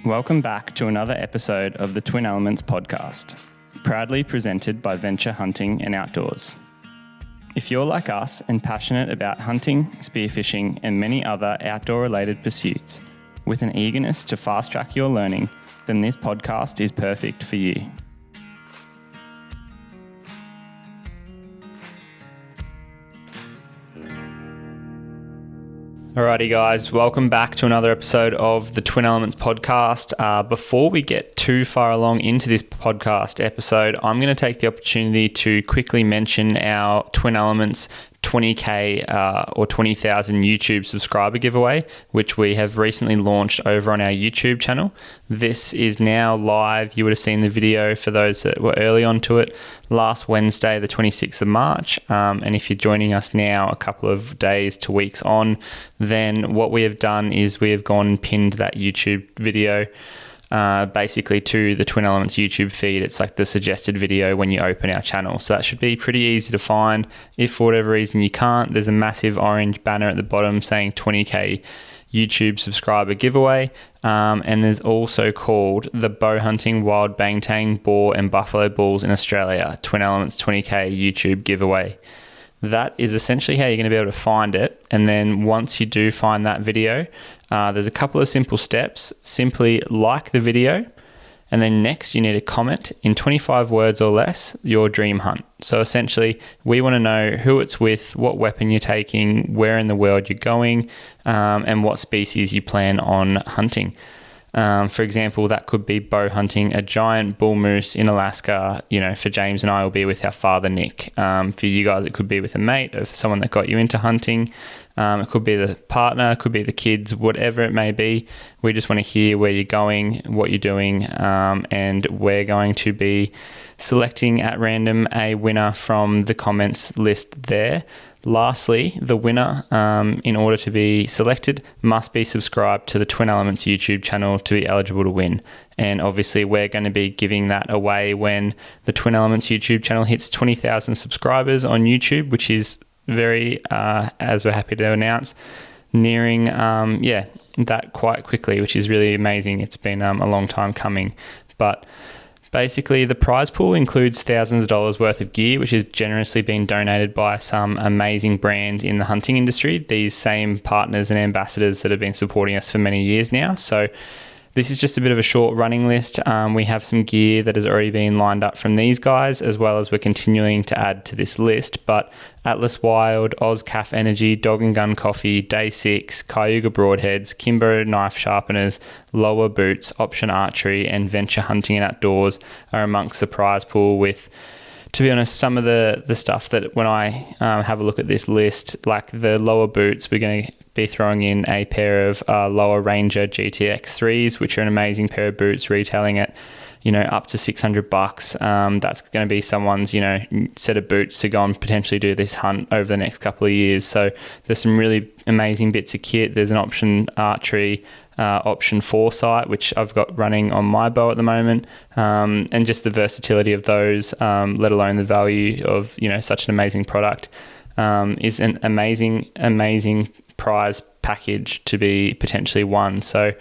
Welcome back to another episode of the Twin Elements podcast, proudly presented by Venture Hunting and Outdoors. If you're like us and passionate about hunting, spearfishing, and many other outdoor-related pursuits, with an eagerness to fast-track your learning, then this podcast is perfect for you. Alrighty guys, welcome back to another episode of the Twin Elements podcast. Before we get too far along into this podcast episode, I'm going to take the opportunity to quickly mention our Twin Elements 20k or 20,000 YouTube subscriber giveaway, which we have recently launched over on our YouTube channel. This is now live. You would have seen the video for those that were early onto it last Wednesday, the 26th of March. And if you're joining us now a couple of days to weeks on, then what we have done is we have gone and pinned that YouTube video basically to the Twin Elements YouTube feed. It's like the suggested video when you open our channel. So that should be pretty easy to find. If for whatever reason you can't, there's a massive orange banner at the bottom saying 20k YouTube subscriber giveaway. And there's also called the Bow Hunting Wild Bangtang Boar and Buffalo Bulls in Australia Twin Elements 20k YouTube giveaway. That is essentially how you're going to be able to find it. And then once you do find that video, there's a couple of simple steps. Simply like the video, and then next you need to comment in 25 words or less your dream hunt. So essentially we want to know who it's with, what weapon you're taking, where in the world you're going, and what species you plan on hunting. For example, that could be bow hunting a giant bull moose in Alaska. You know, for James and I, will be with our father, Nick. For you guys, it could be with a mate or someone that got you into hunting. It could be the partner, it could be the kids, whatever it may be. We just want to hear where you're going, what you're doing, and we're going to be selecting at random a winner from the comments list there. Lastly, the winner, in order to be selected, must be subscribed to the Twin Elements YouTube channel to be eligible to win. And obviously, we're going to be giving that away when the Twin Elements YouTube channel hits 20,000 subscribers on YouTube, which is very, as we're happy to announce, nearing, that quite quickly, which is really amazing. It's been a long time coming, but basically, the prize pool includes thousands of dollars worth of gear, which has generously been donated by some amazing brands in the hunting industry, these same partners and ambassadors that have been supporting us for many years now. So this is just a bit of a short running list. We have some gear that has already been lined up from these guys, as well as we're continuing to add to this list. But Atlas Wild, Oz Calf Energy, Dog and Gun Coffee, Day 6, Cayuga Broadheads, Kimbo Knife Sharpeners, Lower Boots, Option Archery, and Venture Hunting and Outdoors are amongst the prize pool with, to be honest, some of the stuff that when I have a look at this list, like the Lower Boots, we're going to be throwing in a pair of Lower Ranger GTX 3s, which are an amazing pair of boots, retailing at, up to $600. That's going to be someone's, set of boots to go and potentially do this hunt over the next couple of years. So there's some really amazing bits of kit. There's an Option Archery, Option Foresight, which I've got running on my bow at the moment, and just the versatility of those, let alone the value of such an amazing product, is an amazing prize package to be potentially won. So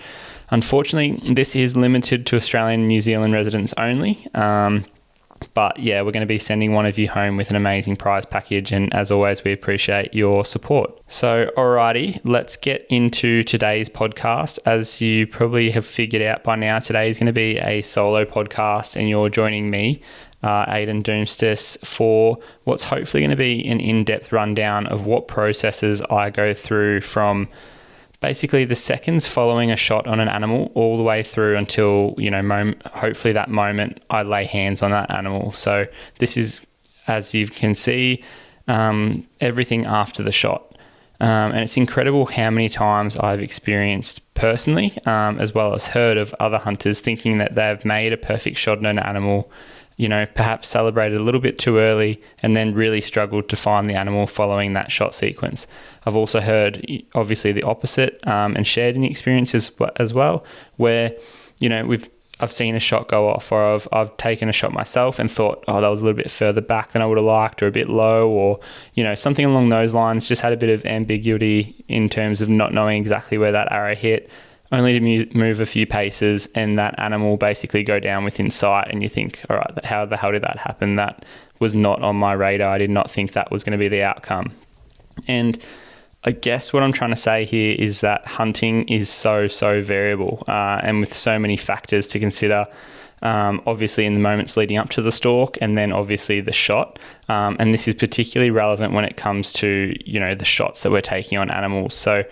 unfortunately, this is limited to Australian and New Zealand residents only. But yeah, we're going to be sending one of you home with an amazing prize package. And as always, we appreciate your support. So alrighty, let's get into today's podcast. As you probably have figured out by now, today is going to be a solo podcast, and you're joining me, Ayden Doumtsis, for what's hopefully going to be an in-depth rundown of what processes I go through from basically the seconds following a shot on an animal all the way through until, hopefully that moment I lay hands on that animal. So this is, as you can see, everything after the shot. And it's incredible how many times I've experienced personally, as well as heard of other hunters thinking that they've made a perfect shot on an animal, perhaps celebrated a little bit too early, and then really struggled to find the animal following that shot sequence. I've also heard, obviously, the opposite, and shared any experiences as well, where, I've seen a shot go off, or I've taken a shot myself and thought, oh, that was a little bit further back than I would have liked, or a bit low, or, something along those lines. Just had a bit of ambiguity in terms of not knowing exactly where that arrow hit. only to move a few paces and that animal basically go down within sight, and you think, all right, how the hell did that happen? That was not on my radar. I did not think that was going to be the outcome. And I guess what I'm trying to say here is that hunting is so variable, and with so many factors to consider, obviously in the moments leading up to the stalk, and then obviously the shot. And this is particularly relevant when it comes to, the shots that we're taking on animals. So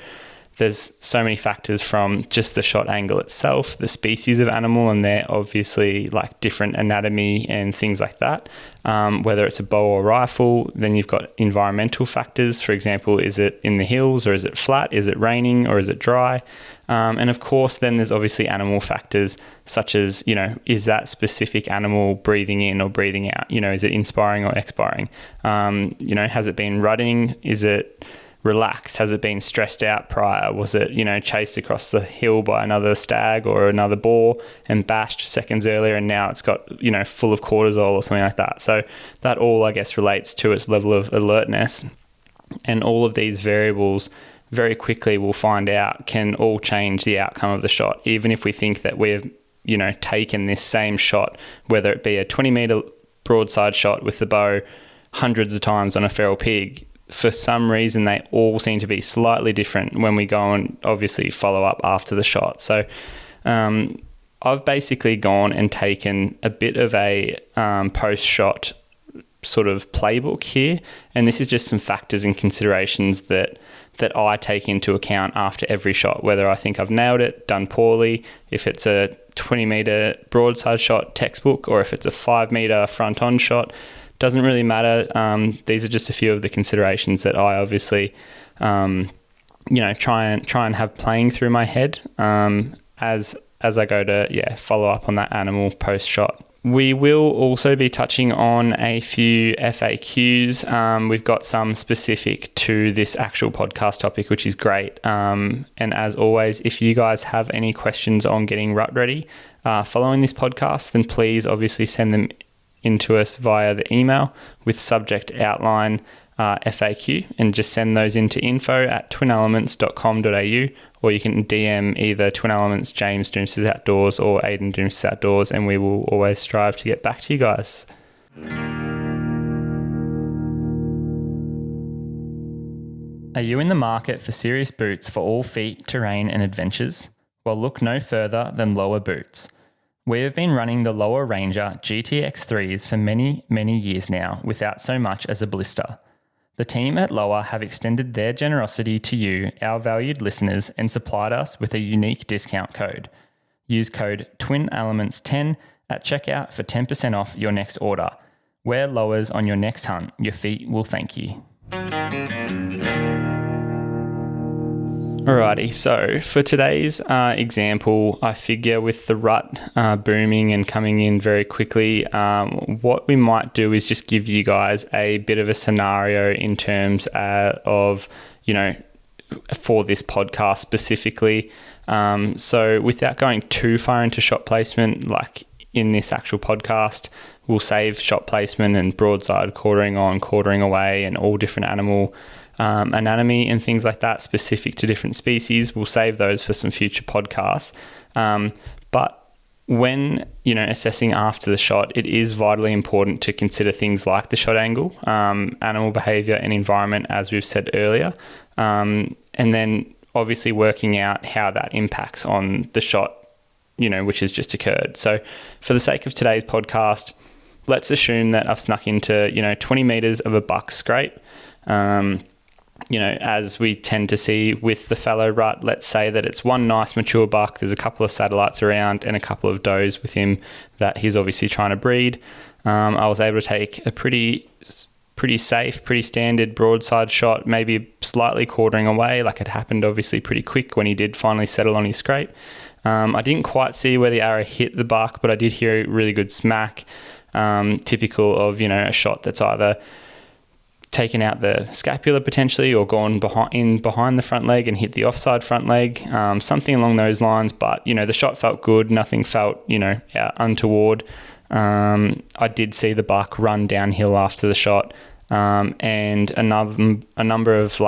there's so many factors, from just the shot angle itself, the species of animal, and they're obviously like different anatomy and things like that. Whether it's a bow or rifle, then you've got environmental factors. For example, is it in the hills or is it flat? Is it raining or is it dry? And of course, then there's obviously animal factors, such as, is that specific animal breathing in or breathing out? Is it inspiring or expiring? Has it been rutting? Is it relaxed? Has it been stressed out prior? Was it, chased across the hill by another stag or another boar and bashed seconds earlier, and now it's got, full of cortisol or something like that? So that all, I guess, relates to its level of alertness. And all of these variables, very quickly we'll find out, can all change the outcome of the shot. Even if we think that we've, taken this same shot, whether it be a 20-meter broadside shot with the bow hundreds of times on a feral pig, for some reason they all seem to be slightly different when we go and obviously follow up after the shot. So I've basically gone and taken a bit of a post-shot sort of playbook here, and this is just some factors and considerations that I take into account after every shot, whether I think I've nailed it, done poorly, if it's a 20-meter broadside shot textbook, or if it's a 5-meter front-on shot. Doesn't really matter. These are just a few of the considerations that I obviously, try and have playing through my head as I go to follow up on that animal post shot. We will also be touching on a few FAQs. We've got some specific to this actual podcast topic, which is great. And as always, if you guys have any questions on getting rut ready following this podcast, then please obviously send them into us via the email with subject outline FAQ, and just send those into info@twinelements.com.au, or you can DM either Twin Elements James Doumtsis Outdoors or Ayden Doumtsis Outdoors, and we will always strive to get back to you guys. Are you in the market for serious boots for all feet, terrain and adventures? Well, look no further than Lower Boots. We have been running the Lower Ranger GTX3s for many years now without so much as a blister. The team at Lower have extended their generosity to you, our valued listeners, and supplied us with a unique discount code. Use code TWINELEMENTS10 at checkout for 10% off your next order. Wear Lowers on your next hunt. Your feet will thank you. Alrighty, so for today's example, I figure with the rut booming and coming in very quickly, what we might do is just give you guys a bit of a scenario in terms of, for this podcast specifically. So without going too far into shot placement, like in this actual podcast, we'll save shot placement and broadside, quartering on, quartering away, and all different animal anatomy and things like that specific to different species. We'll save those for some future podcasts. But when, assessing after the shot, it is vitally important to consider things like the shot angle, animal behavior and environment, as we've said earlier. And then obviously working out how that impacts on the shot, which has just occurred. So for the sake of today's podcast, let's assume that I've snuck into, 20 meters of a buck scrape. As we tend to see with the fallow rut, let's say that it's one nice mature buck, there's a couple of satellites around and a couple of does with him that he's obviously trying to breed. I was able to take a pretty safe, pretty standard broadside shot, maybe slightly quartering away, like it happened obviously pretty quick when he did finally settle on his scrape. I didn't quite see where the arrow hit the buck, but I did hear a really good smack, typical of, a shot that's either taken out the scapula potentially or gone behind the front leg and hit the offside front leg, something along those lines. But, the shot felt good. Nothing felt, untoward. I did see the buck run downhill after the shot, and a number of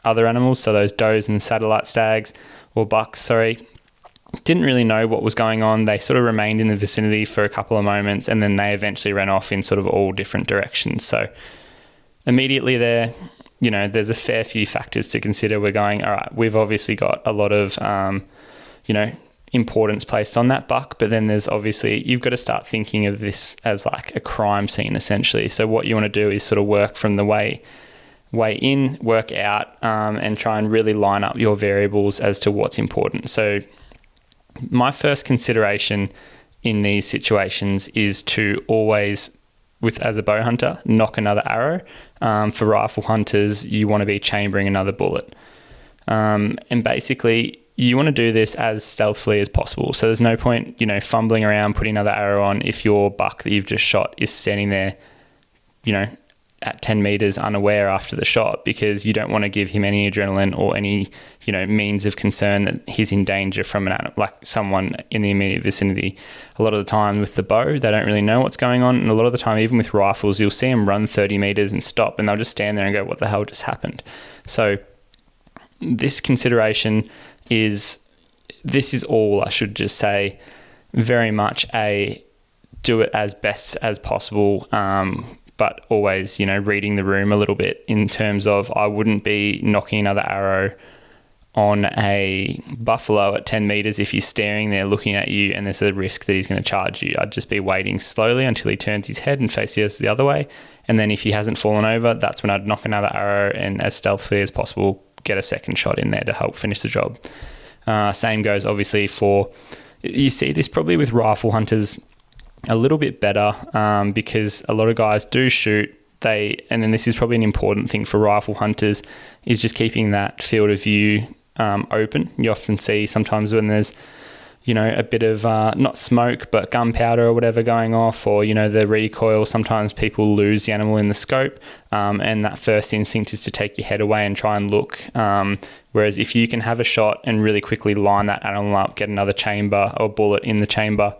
other animals, so those does and satellite stags or bucks, didn't really know what was going on. They sort of remained in the vicinity for a couple of moments, and then they eventually ran off in sort of all different directions. So immediately there, there's a fair few factors to consider. We're going, all right, we've obviously got a lot of, importance placed on that buck, but then there's obviously, you've got to start thinking of this as like a crime scene essentially. So what you want to do is sort of work from the way in, work out, and try and really line up your variables as to what's important. So my first consideration in these situations is to always, as a bow hunter, nock another arrow. For rifle hunters, you want to be chambering another bullet. And basically, you want to do this as stealthily as possible. So there's no point, fumbling around, putting another arrow on if your buck that you've just shot is standing there, at 10 meters unaware after the shot, because you don't want to give him any adrenaline or any, means of concern that he's in danger from someone in the immediate vicinity. A lot of the time with the bow, they don't really know what's going on. And a lot of the time, even with rifles, you'll see them run 30 meters and stop, and they'll just stand there and go, what the hell just happened? So this consideration is all, I should just say, very much a do it as best as possible, but always, reading the room a little bit in terms of, I wouldn't be knocking another arrow on a buffalo at 10 meters if he's staring there looking at you and there's a risk that he's going to charge you. I'd just be waiting slowly until he turns his head and faces the other way. And then if he hasn't fallen over, that's when I'd nock another arrow and as stealthily as possible, get a second shot in there to help finish the job. Same goes obviously you see this probably with rifle hunters a little bit better, because a lot of guys do shoot. And then this is probably an important thing for rifle hunters, is just keeping that field of view open. You often see sometimes when there's, a bit of not smoke, but gunpowder or whatever going off, or, the recoil, sometimes people lose the animal in the scope, and that first instinct is to take your head away and try and look. Whereas if you can have a shot and really quickly line that animal up, get another chamber or bullet in the chamber,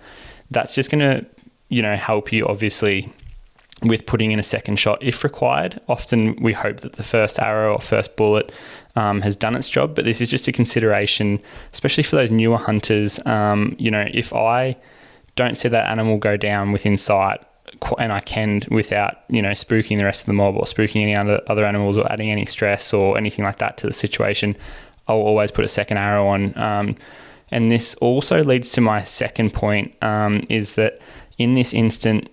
that's just going to, help you obviously with putting in a second shot if required. Often we hope that the first arrow or first bullet has done its job, but this is just a consideration, especially for those newer hunters. If I don't see that animal go down within sight, and I can without, spooking the rest of the mob or spooking any other animals or adding any stress or anything like that to the situation, I'll always put a second arrow on. And this also leads to my second point, is that in this instant,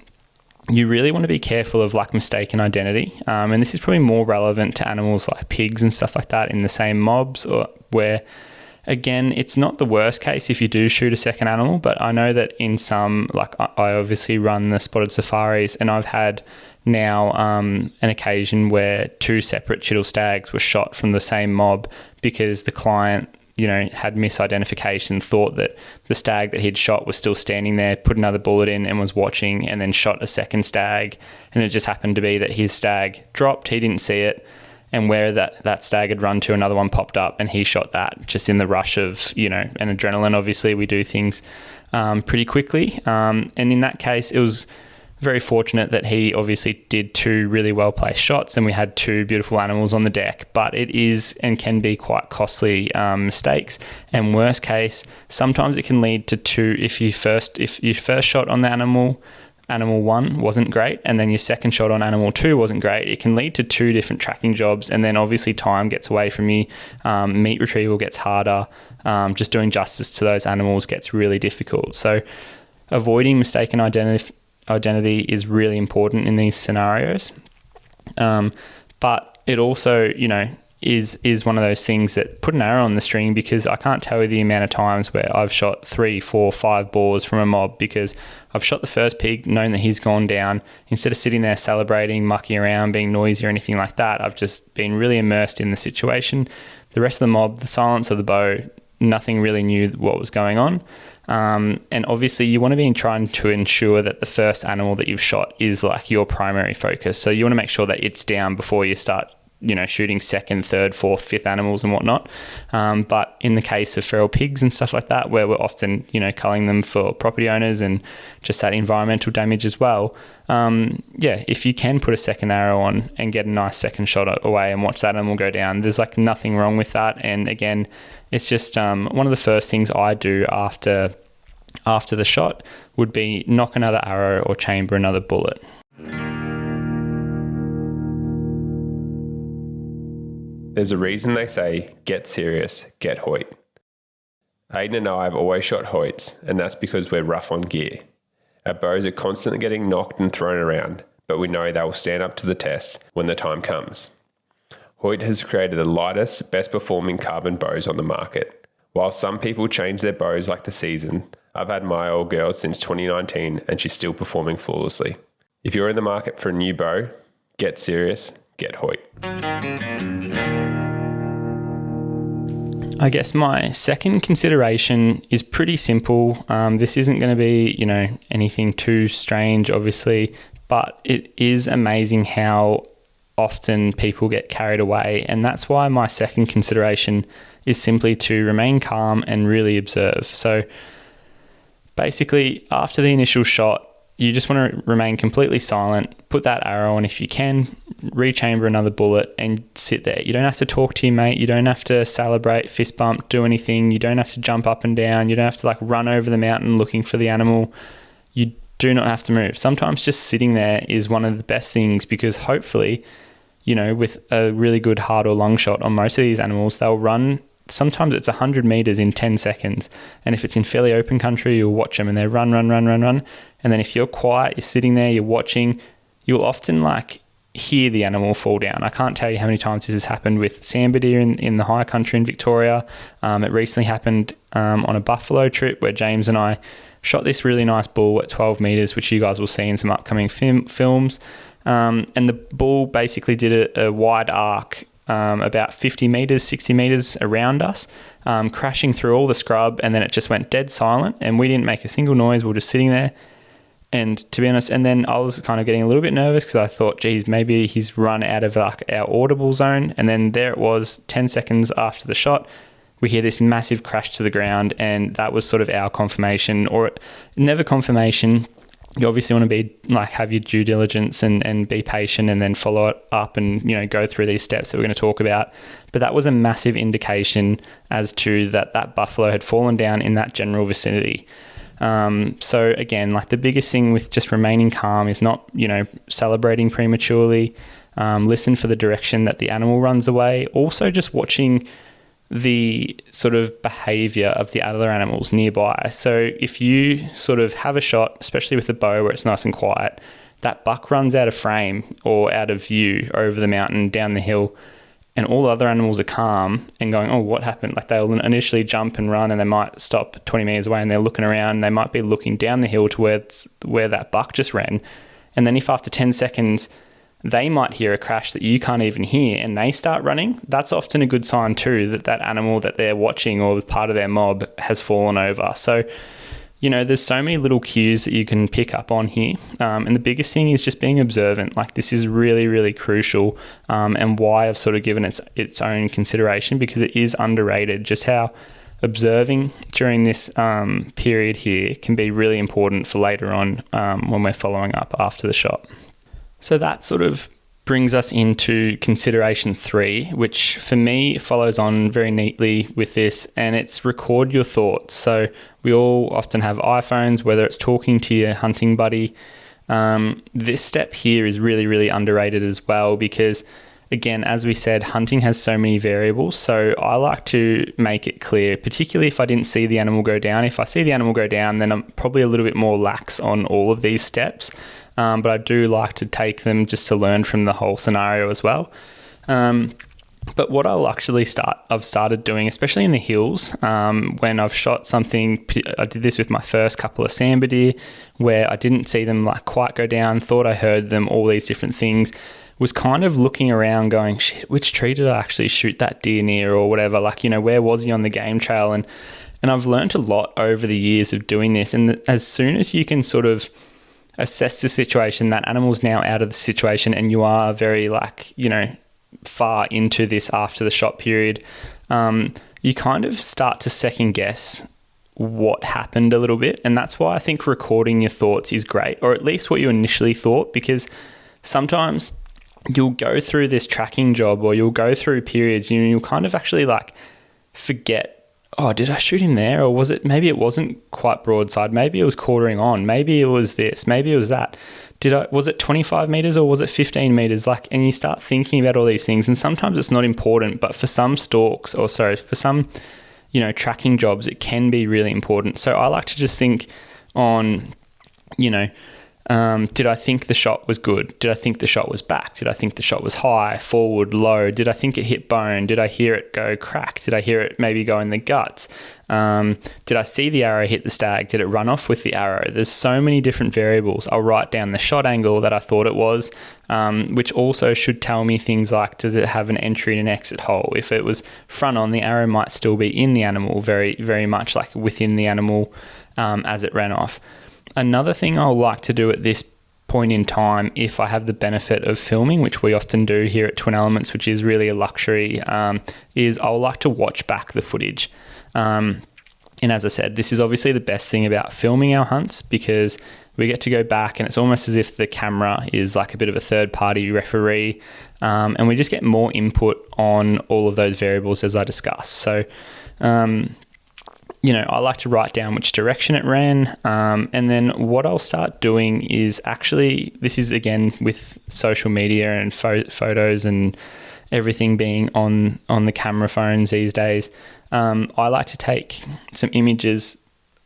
you really want to be careful of mistaken identity. And this is probably more relevant to animals like pigs and stuff like that in the same mobs, or where, again, it's not the worst case if you do shoot a second animal, but I know that in some, I obviously run the spotted safaris, and I've had now an occasion where two separate chital stags were shot from the same mob because the client had misidentification, thought that the stag that he'd shot was still standing there, put another bullet in and was watching, and then shot a second stag. And it just happened to be that his stag dropped, he didn't see it, and where that stag had run to, another one popped up and he shot that just in the rush of, and adrenaline. Obviously we do things pretty quickly. And in that case, it was very fortunate that he obviously did two really well placed shots and we had two beautiful animals on the deck, but it is and can be quite costly mistakes. And worst case, sometimes it can lead to two. If your first shot on the animal one wasn't great, and then your second shot on animal two wasn't great, it can lead to two different tracking jobs, and then obviously time gets away from you. Meat retrieval gets harder. Just doing justice to those animals gets really difficult. So avoiding mistaken identity is really important in these scenarios. But it also, is one of those things that put an arrow on the string, because I can't tell you the amount of times where I've shot 3, 4, 5 boars from a mob because I've shot the first pig, known that he's gone down. Instead of sitting there celebrating, mucking around, being noisy or anything like that, I've just been really immersed in the situation. The rest of the mob, the silence of the bow, nothing really knew what was going on. And obviously you want to be trying to ensure that the first animal that you've shot is your primary focus. So you want to make sure that it's down before you start shooting second, third, fourth, fifth animals and whatnot. But in the case of feral pigs and stuff like that, where we're often, culling them for property owners and just that environmental damage as well. If you can put a second arrow on and get a nice second shot away and watch that animal go down, there's like nothing wrong with that. And again, it's just one of the first things I do after the shot would be knock another arrow or chamber another bullet. There's a reason they say, get serious, get Hoyt. Ayden and I have always shot Hoyts, and that's because we're rough on gear. Our bows are constantly getting knocked and thrown around, but we know they will stand up to the test when the time comes. Hoyt has created the lightest, best performing carbon bows on the market. While some people change their bows like the season, I've had my old girl since 2019 and she's still performing flawlessly. If you're in the market for a new bow, get serious, get Hoyt. I guess my second consideration is pretty simple. This isn't going to be, anything too strange, obviously, but it is amazing how often people get carried away. And that's why my second consideration is simply to remain calm and really observe. So basically, after the initial shot, you just want to remain completely silent, put that arrow on if you can, rechamber another bullet and sit there. You don't have to talk to your mate. You don't have to celebrate, fist bump, do anything. You don't have to jump up and down. You don't have to run over the mountain looking for the animal. You do not have to move. Sometimes just sitting there is one of the best things because hopefully, with a really good hard or long shot on most of these animals, they'll run. Sometimes it's 100 meters in 10 seconds. And if it's in fairly open country, you'll watch them and they run. And then if you're quiet, you're sitting there, you're watching, you'll often hear the animal fall down. I can't tell you how many times this has happened with sambar deer in the high country in Victoria. It recently happened on a buffalo trip where James and I shot this really nice bull at 12 meters, which you guys will see in some upcoming films. And the bull basically did a wide arc about 50 meters, 60 meters around us, crashing through all the scrub, and then it just went dead silent and we didn't make a single noise. We were just sitting there. And to be honest, and then I was kind of getting a little bit nervous because I thought, geez, maybe he's run out of our audible zone. And then there it was, 10 seconds after the shot, we hear this massive crash to the ground, and that was sort of our confirmation, or never confirmation. You obviously want to be have your due diligence and be patient and then follow it up and, go through these steps that we're going to talk about. But that was a massive indication as to that buffalo had fallen down in that general vicinity. So again, the biggest thing with just remaining calm is not, celebrating prematurely, listen for the direction that the animal runs away. Also just watching the sort of behavior of the other animals nearby. So if you sort of have a shot, especially with the bow where it's nice and quiet, that buck runs out of frame or out of view over the mountain, down the hill, and all the other animals are calm and going, oh, what happened? They'll initially jump and run and they might stop 20 meters away and they're looking around. They might be looking down the hill to where that buck just ran. And then if after 10 seconds, they might hear a crash that you can't even hear and they start running, that's often a good sign too that animal that they're watching or part of their mob has fallen over. So, there's so many little cues that you can pick up on here. And the biggest thing is just being observant. This is really, really crucial, and why I've sort of given its own consideration, because it is underrated just how observing during this period here can be really important for later on when we're following up after the shot. So that sort of brings us into consideration 3, which for me follows on very neatly with this, and it's record your thoughts. So we all often have iPhones, whether it's talking to your hunting buddy. This step here is really, really underrated as well because, again, as we said, hunting has so many variables. So I like to make it clear, particularly if I didn't see the animal go down. If I see the animal go down, then I'm probably a little bit more lax on all of these steps. But I do like to take them just to learn from the whole scenario as well. But what I've started doing, especially in the hills, when I've shot something, I did this with my first couple of sambar deer, where I didn't see them quite go down, thought I heard them, all these different things, was kind of looking around going, shit, which tree did I actually shoot that deer near or whatever? Where was he on the game trail? And I've learned a lot over the years of doing this. And as soon as you can sort of assess the situation, that animal's now out of the situation and you are very far into this after the shot period, you kind of start to second guess what happened a little bit. And that's why I think recording your thoughts is great, or at least what you initially thought, because sometimes you'll go through this tracking job or you'll go through periods, you'll kind of actually like forget, oh, did I shoot him there? Or was it, maybe it wasn't quite broadside. Maybe it was quartering on. Maybe it was this, maybe it was that. Was it 25 meters or was it 15 meters? Like, and you start thinking about all these things, and sometimes it's not important, but for some stalks, or sorry, for some, tracking jobs, it can be really important. So I like to just think on, did I think the shot was good? Did I think the shot was back? Did I think the shot was high, forward, low? Did I think it hit bone? Did I hear it go crack? Did I hear it maybe go in the guts? Did I see the arrow hit the stag? Did it run off with the arrow? There's so many different variables. I'll write down the shot angle that I thought it was, which also should tell me things like, does it have an entry and an exit hole? If it was front on, the arrow might still be in the animal, very, very much like within the animal as it ran off. Another thing I'll like to do at this point in time, if I have the benefit of filming, which we often do here at Twin Elements, which is really a luxury, is I'll like to watch back the footage. And as I said, this is obviously the best thing about filming our hunts, because we get to go back and it's almost as if the camera is like a bit of a third-party referee, and we just get more input on all of those variables as I discussed. So, I like to write down which direction it ran. And then what I'll start doing is actually, this is again with social media and photos and everything being on the camera phones these days. I like to take some images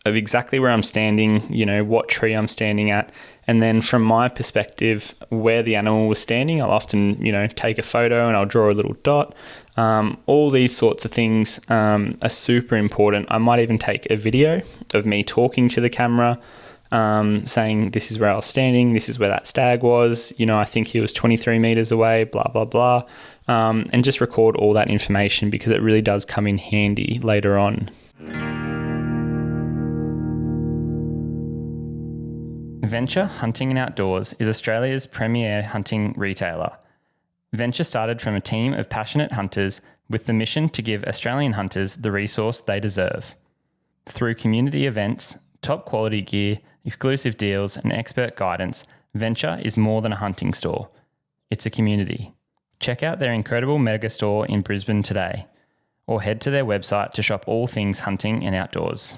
of exactly where I'm standing, what tree I'm standing at. And then from my perspective, where the animal was standing, I'll often, take a photo and I'll draw a little dot. All these sorts of things are super important. I might even take a video of me talking to the camera, saying this is where I was standing, this is where that stag was, I think he was 23 meters away, blah, blah, blah. And just record all that information, because it really does come in handy later on. Venture Hunting and Outdoors is Australia's premier hunting retailer. Venture started from a team of passionate hunters with the mission to give Australian hunters the resource they deserve. Through community events, top quality gear, exclusive deals, and expert guidance, Venture is more than a hunting store. It's a community. Check out their incredible mega store in Brisbane today, or head to their website to shop all things hunting and outdoors.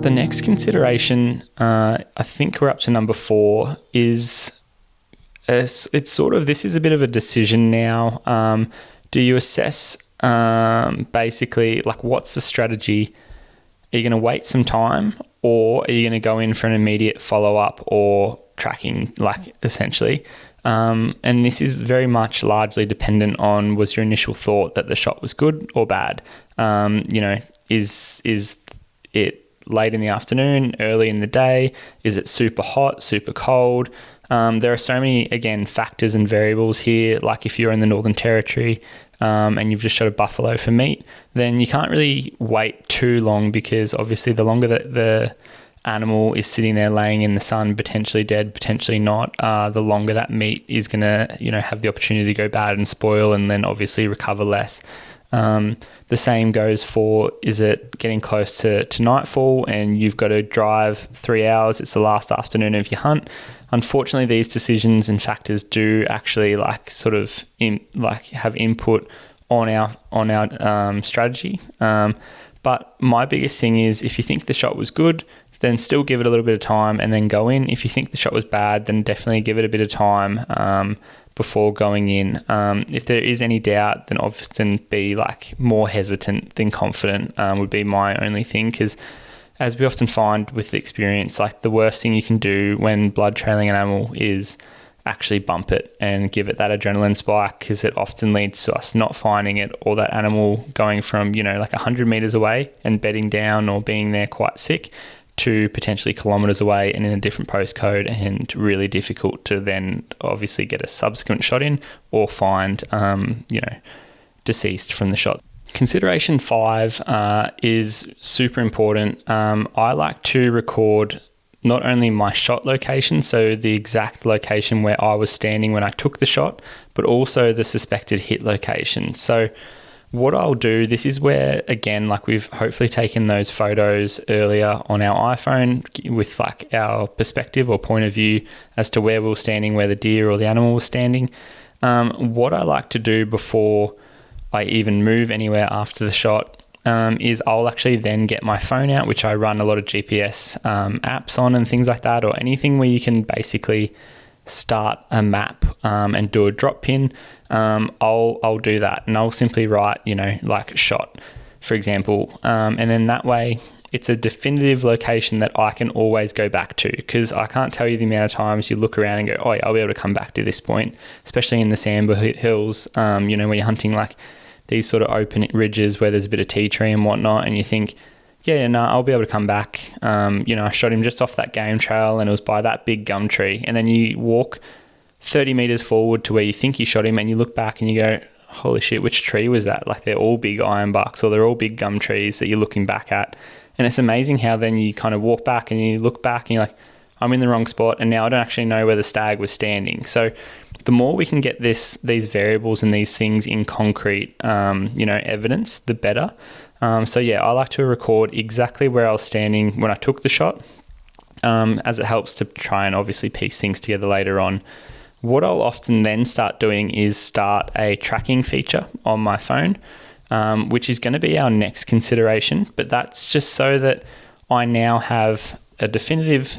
The next consideration, I think we're up to number 4, is it's sort of, this is a bit of a decision now. Do you assess basically like what's the strategy? Are you going to wait some time, or are you going to go in for an immediate follow-up or tracking, like essentially? And this is very much largely dependent on, was your initial thought that the shot was good or bad? Is it late in the afternoon, early in the day? Is it super hot, super cold? There are so many, again, factors and variables here. Like if you're in the Northern Territory and you've just shot a buffalo for meat, then you can't really wait too long, because obviously the longer that the animal is sitting there laying in the sun, potentially dead, potentially not, the longer that meat is going to, have the opportunity to go bad and spoil, and then obviously recover less. The same goes for, is it getting close to nightfall and you've got to drive 3 hours, it's the last afternoon of your hunt. Unfortunately, these decisions and factors do actually have input on our strategy. But my biggest thing is, if you think the shot was good, then still give it a little bit of time and then go in. If you think the shot was bad, then definitely give it a bit of time before going in. If there is any doubt, then often be more hesitant than confident would be my only thing, because as we often find with the experience, the worst thing you can do when blood trailing an animal is actually bump it and give it that adrenaline spike, because it often leads to us not finding it, or that animal going from 100 meters away and bedding down or being there quite sick to potentially kilometers away and in a different postcode, and really difficult to then obviously get a subsequent shot in or find deceased from the shot. Consideration 5 is super important. I like to record not only my shot location, so the exact location where I was standing when I took the shot, but also the suspected hit location. So what I'll do, this is where, again, like we've hopefully taken those photos earlier on our iPhone with like our perspective or point of view as to where we were standing, where the deer or the animal was standing. What I like to do before I even move anywhere after the shot is I'll actually then get my phone out, which I run a lot of GPS apps on and things like that, or anything where you can basically start a map and do a drop pin. I'll do that, and I'll simply write, like shot, for example, and then that way it's a definitive location that I can always go back to, because I can't tell you the amount of times you look around and go, oh yeah, I'll be able to come back to this point, especially in the Samba Hills, when you're hunting like these sort of open ridges where there's a bit of tea tree and whatnot, and you think, yeah, no, I'll be able to come back. I shot him just off that game trail and it was by that big gum tree. And then you walk 30 meters forward to where you think you shot him and you look back and you go, holy shit, which tree was that? Like they're all big ironbarks or they're all big gum trees that you're looking back at. And it's amazing how then you kind of walk back and you look back and you're like, I'm in the wrong spot and now I don't actually know where the stag was standing. So the more we can get these variables and these things in concrete, evidence, the better. So yeah, I like to record exactly where I was standing when I took the shot, as it helps to try and obviously piece things together later on. What I'll often then start doing is start a tracking feature on my phone, which is going to be our next consideration, but that's just so that I now have a definitive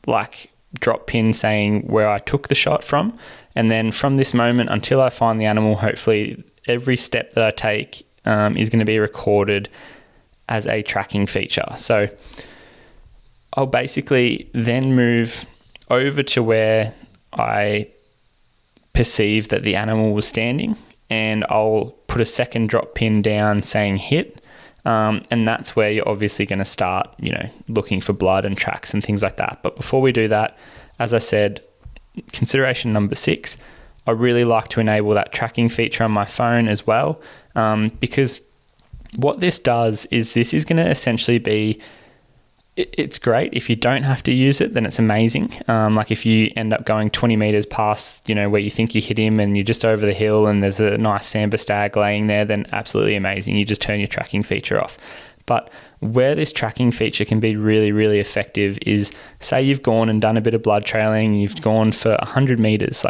like drop pin saying where I took the shot from. And then from this moment until I find the animal, hopefully every step that I take is going to be recorded as a tracking feature. So I'll basically then move over to where I perceive that the animal was standing, and I'll put a second drop pin down saying hit. And that's where you're obviously going to start, looking for blood and tracks and things like that. But before we do that, as I said, consideration number 6, I really like to enable that tracking feature on my phone as well, because what this does is this is going to essentially be, it's great. If you don't have to use it, then it's amazing. Like if you end up going 20 meters past, where you think you hit him and you're just over the hill and there's a nice Samba stag laying there, then absolutely amazing. You just turn your tracking feature off. But where this tracking feature can be really, really effective is, say you've gone and done a bit of blood trailing, you've gone for 100 meters,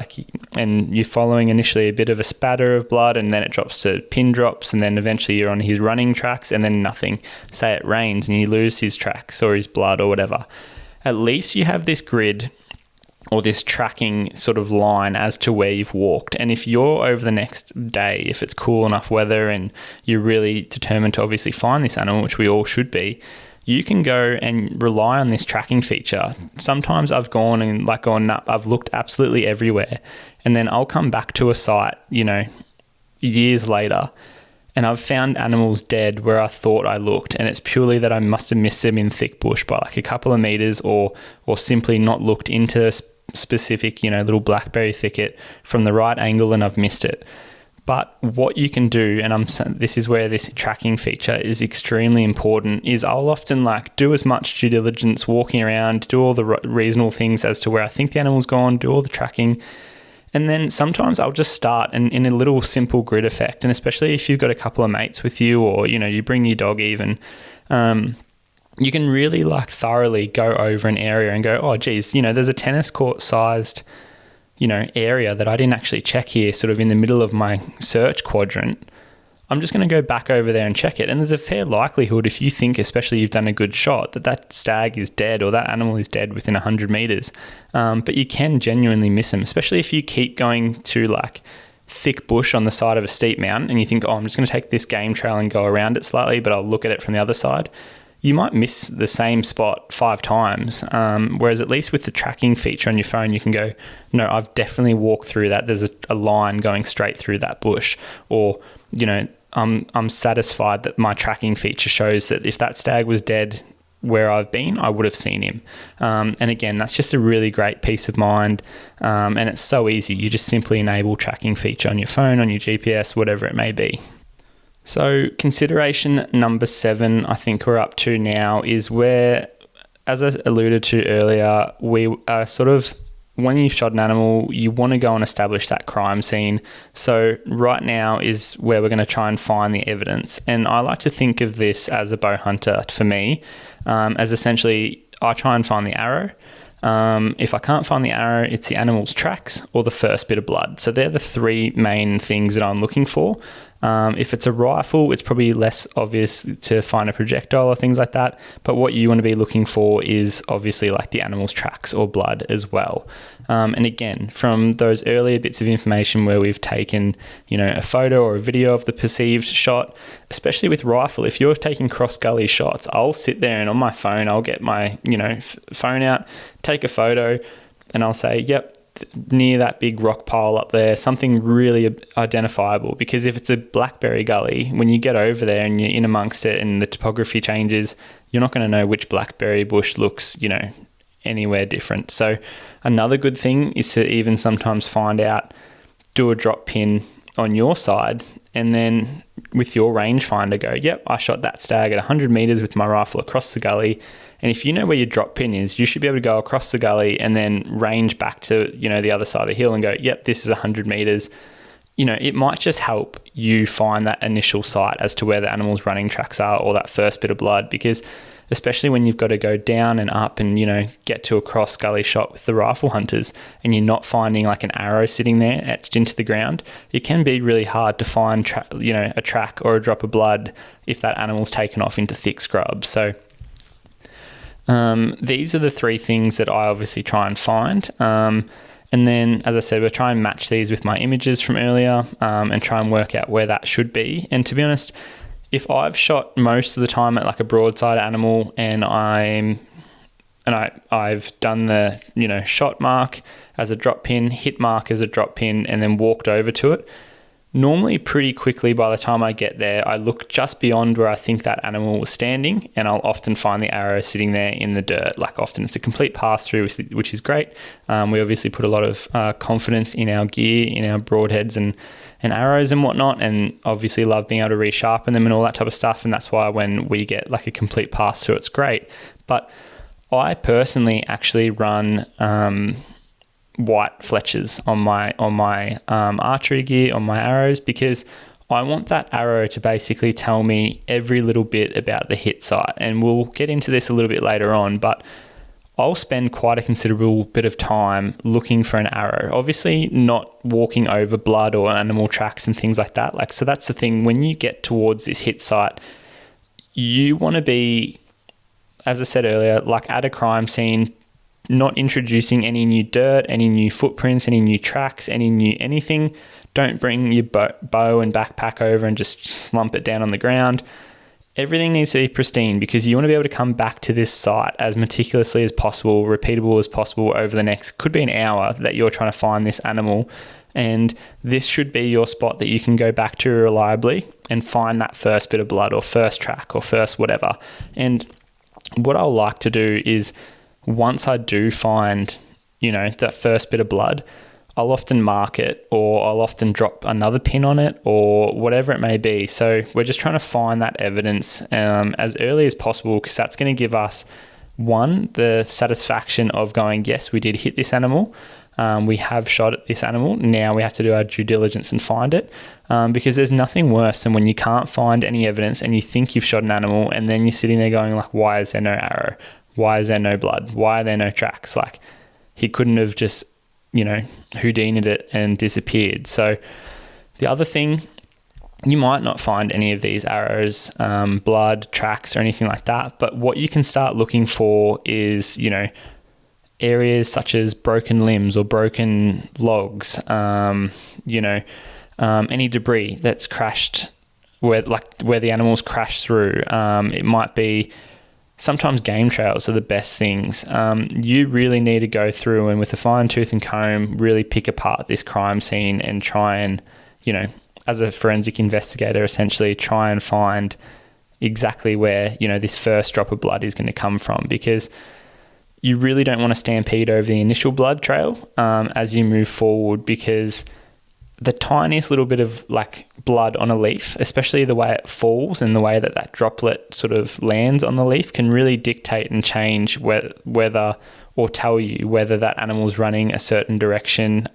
and you're following initially a bit of a spatter of blood, and then it drops to pin drops, and then eventually you're on his running tracks, and then nothing. Say it rains and you lose his tracks or his blood or whatever. At least you have this grid or this tracking sort of line as to where you've walked. And if you're over the next day, if it's cool enough weather and you're really determined to obviously find this animal, which we all should be, you can go and rely on this tracking feature. Sometimes I've gone and I've looked absolutely everywhere, and then I'll come back to a site, years later, and I've found animals dead where I thought I looked, and it's purely that I must have missed them in thick bush by like a couple of meters, or simply not looked into a specific, little blackberry thicket from the right angle, and I've missed it. But what you can do, and this is where this tracking feature is extremely important, is I'll often do as much due diligence walking around, do all the reasonable things as to where I think the animal's gone, do all the tracking. And then sometimes I'll just start in a little simple grid effect. And especially if you've got a couple of mates with you, or, you bring your dog even, you can really thoroughly go over an area and go, oh, geez, there's a tennis court sized, area that I didn't actually check here, sort of in the middle of my search quadrant. I'm just going to go back over there and check it. And there's a fair likelihood, if you think, especially you've done a good shot, that stag is dead or that animal is dead within 100 meters. But you can genuinely miss them, especially if you keep going to thick bush on the side of a steep mountain and you think, oh, I'm just going to take this game trail and go around it slightly, but I'll look at it from the other side. You might miss the same spot 5 times, whereas at least with the tracking feature on your phone, you can go, no, I've definitely walked through that. There's a line going straight through that bush, or, I'm satisfied that my tracking feature shows that if that stag was dead where I've been, I would have seen him. And again, that's just a really great peace of mind, and it's so easy. You just simply enable tracking feature on your phone, on your GPS, whatever it may be. So consideration number 7, I think we're up to now, is where as I alluded to earlier, we are sort of, when you've shot an animal, you want to go and establish that crime scene. So right now is where we're going to try and find the evidence. And I like to think of this as a bow hunter for me, as essentially I try and find the arrow. If I can't find the arrow, it's the animal's tracks or the first bit of blood. So they're the three main things that I'm looking for. If it's a rifle, it's probably less obvious to find a projectile or things like that. But what you want to be looking for is obviously like the animal's tracks or blood as well. And again, from those earlier bits of information where we've taken, a photo or a video of the perceived shot, especially with rifle, if you're taking cross gully shots, I'll sit there and on my phone, I'll get my, phone out, take a photo, and I'll say, yep, near that big rock pile up there, something really identifiable. Because if it's a blackberry gully, when you get over there and you're in amongst it and the topography changes, you're not going to know which blackberry bush looks, anywhere different. So another good thing is to even sometimes find out, do a drop pin on your side, and then with your rangefinder go, yep, I shot that stag at 100 meters with my rifle across the gully. And if you know where your drop pin is, you should be able to go across the gully and then range back to, the other side of the hill and go, yep, this is 100 meters. It might just help you find that initial site as to where the animal's running tracks are or that first bit of blood, because especially when you've got to go down and up and, get to a cross gully shot with the rifle hunters and you're not finding like an arrow sitting there etched into the ground, it can be really hard to find, a track or a drop of blood if that animal's taken off into thick scrub. So these are the three things that I obviously try and find. And then, as I said, we'll try and match these with my images from earlier and try and work out where that should be. And to be honest, if I've shot most of the time at like a broadside animal and I've done the, shot mark as a drop pin, hit mark as a drop pin, and then walked over to it, normally pretty quickly by the time I get there, I look just beyond where I think that animal was standing and I'll often find the arrow sitting there in the dirt. Like often it's a complete pass through, which is great. We obviously put a lot of confidence in our gear, in our broadheads and arrows and whatnot, and obviously love being able to resharpen them and all that type of stuff. And that's why when we get like a complete pass through, it's great. But I personally actually run white Fletchers on my archery gear, on my arrows, because I want that arrow to basically tell me every little bit about the hit site. And we'll get into this a little bit later on, but I'll spend quite a considerable bit of time looking for an arrow, obviously not walking over blood or animal tracks and things like that. So that's the thing, when you get towards this hit site, you want to be, as I said earlier, like at a crime scene, not introducing any new dirt, any new footprints, any new tracks, anything. Don't bring your bow and backpack over and just slump it down on the ground. Everything needs to be pristine because you want to be able to come back to this site as meticulously as possible, repeatable as possible over the next, could be an hour that you're trying to find this animal. And this should be your spot that you can go back to reliably and find that first bit of blood or first track or first whatever. And what I'll like to do is, once I do find, that first bit of blood, I'll often mark it or I'll often drop another pin on it or whatever it may be. So we're just trying to find that evidence as early as possible, because that's going to give us, one, the satisfaction of going, yes, we did hit this animal. We have shot at this animal. Now we have to do our due diligence and find it, because there's nothing worse than when you can't find any evidence and you think you've shot an animal and then you're sitting there going like, why is there no arrow? Why is there no blood? Why are there no tracks? Like, he couldn't have just, Houdini'd it and disappeared. So the other thing, you might not find any of these arrows, blood, tracks or anything like that. But what you can start looking for is, areas such as broken limbs or broken logs, any debris that's crashed where the animals crashed through. It might be, sometimes game trails are the best things. You really need to go through and with a fine tooth and comb, really pick apart this crime scene and try and, as a forensic investigator, essentially try and find exactly where, this first drop of blood is going to come from, because you really don't want to stampede over the initial blood trail as you move forward, because the tiniest little bit of like blood on a leaf, especially the way it falls and the way that that droplet sort of lands on the leaf, can really dictate and change whether or tell you whether that animal's running a certain direction,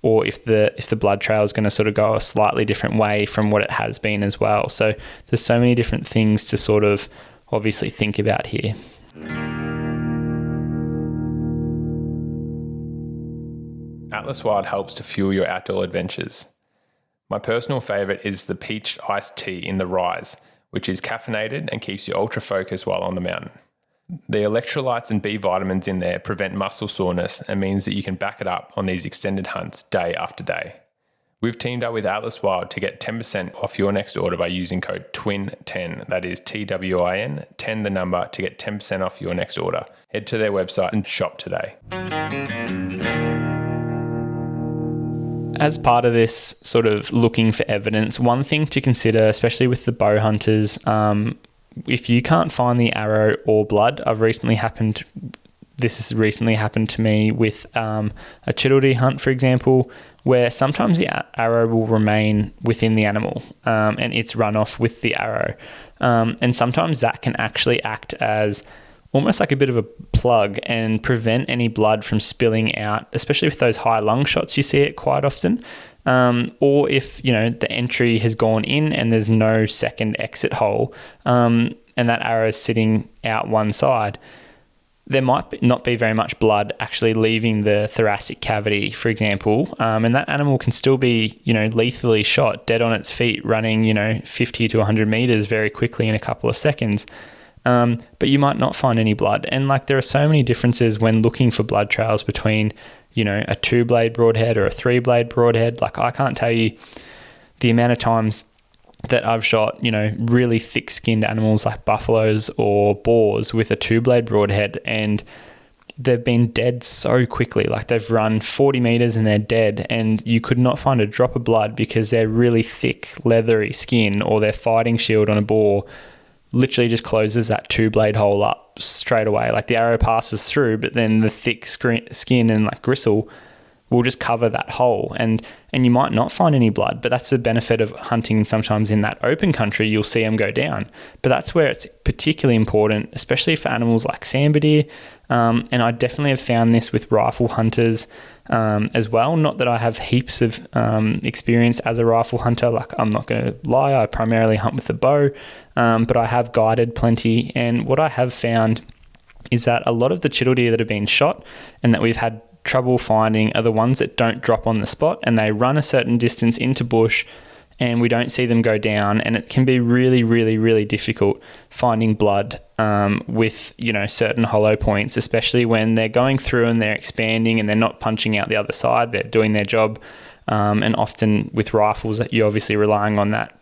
or if the blood trail is going to sort of go a slightly different way from what it has been as well. So there's so many different things to sort of obviously think about here. Atlas Wild helps to fuel your outdoor adventures. My personal favourite is the peach iced tea in the Rise, which is caffeinated and keeps you ultra focused while on the mountain. The electrolytes and B vitamins in there prevent muscle soreness and means that you can back it up on these extended hunts day after day. We've teamed up with Atlas Wild to get 10% off your next order by using code TWIN10. That is TWIN, 10 the number, to get 10% off your next order. Head to their website and shop today. As part of this sort of looking for evidence, one thing to consider, especially with the bow hunters, if you can't find the arrow or blood, this has recently happened to me with a chitaldy hunt, for example, where sometimes the arrow will remain within the animal and it's run off with the arrow. And sometimes that can actually act as almost like a bit of a plug and prevent any blood from spilling out, especially with those high lung shots. You see it quite often. Or if, the entry has gone in and there's no second exit hole, and that arrow is sitting out one side, there might not be very much blood actually leaving the thoracic cavity, for example, and that animal can still be, lethally shot dead on its feet, running, 50 to 100 meters very quickly in a couple of seconds. But you might not find any blood. And there are so many differences when looking for blood trails between, a 2-blade broadhead or a 3-blade broadhead. I can't tell you the amount of times that I've shot, really thick-skinned animals like buffaloes or boars with a 2-blade broadhead, and they've been dead so quickly. They've run 40 meters and they're dead, and you could not find a drop of blood because they're really thick, leathery skin, or their fighting shield on a boar literally just closes that 2-blade hole up straight away. The arrow passes through, but then the thick skin and gristle will just cover that hole, and you might not find any blood. But that's the benefit of hunting sometimes in that open country. You'll see them go down, but that's where it's particularly important, especially for animals like sambar deer. And I definitely have found this with rifle hunters as well. Not that I have heaps of experience as a rifle hunter. I'm not going to lie, I primarily hunt with a bow, but I have guided plenty. And what I have found is that a lot of the chital deer that have been shot and that we've had trouble finding are the ones that don't drop on the spot, and they run a certain distance into bush and we don't see them go down. And it can be really, really, really difficult finding blood with, certain hollow points, especially when they're going through and they're expanding and they're not punching out the other side. They're doing their job. And often with rifles, that you're obviously relying on that,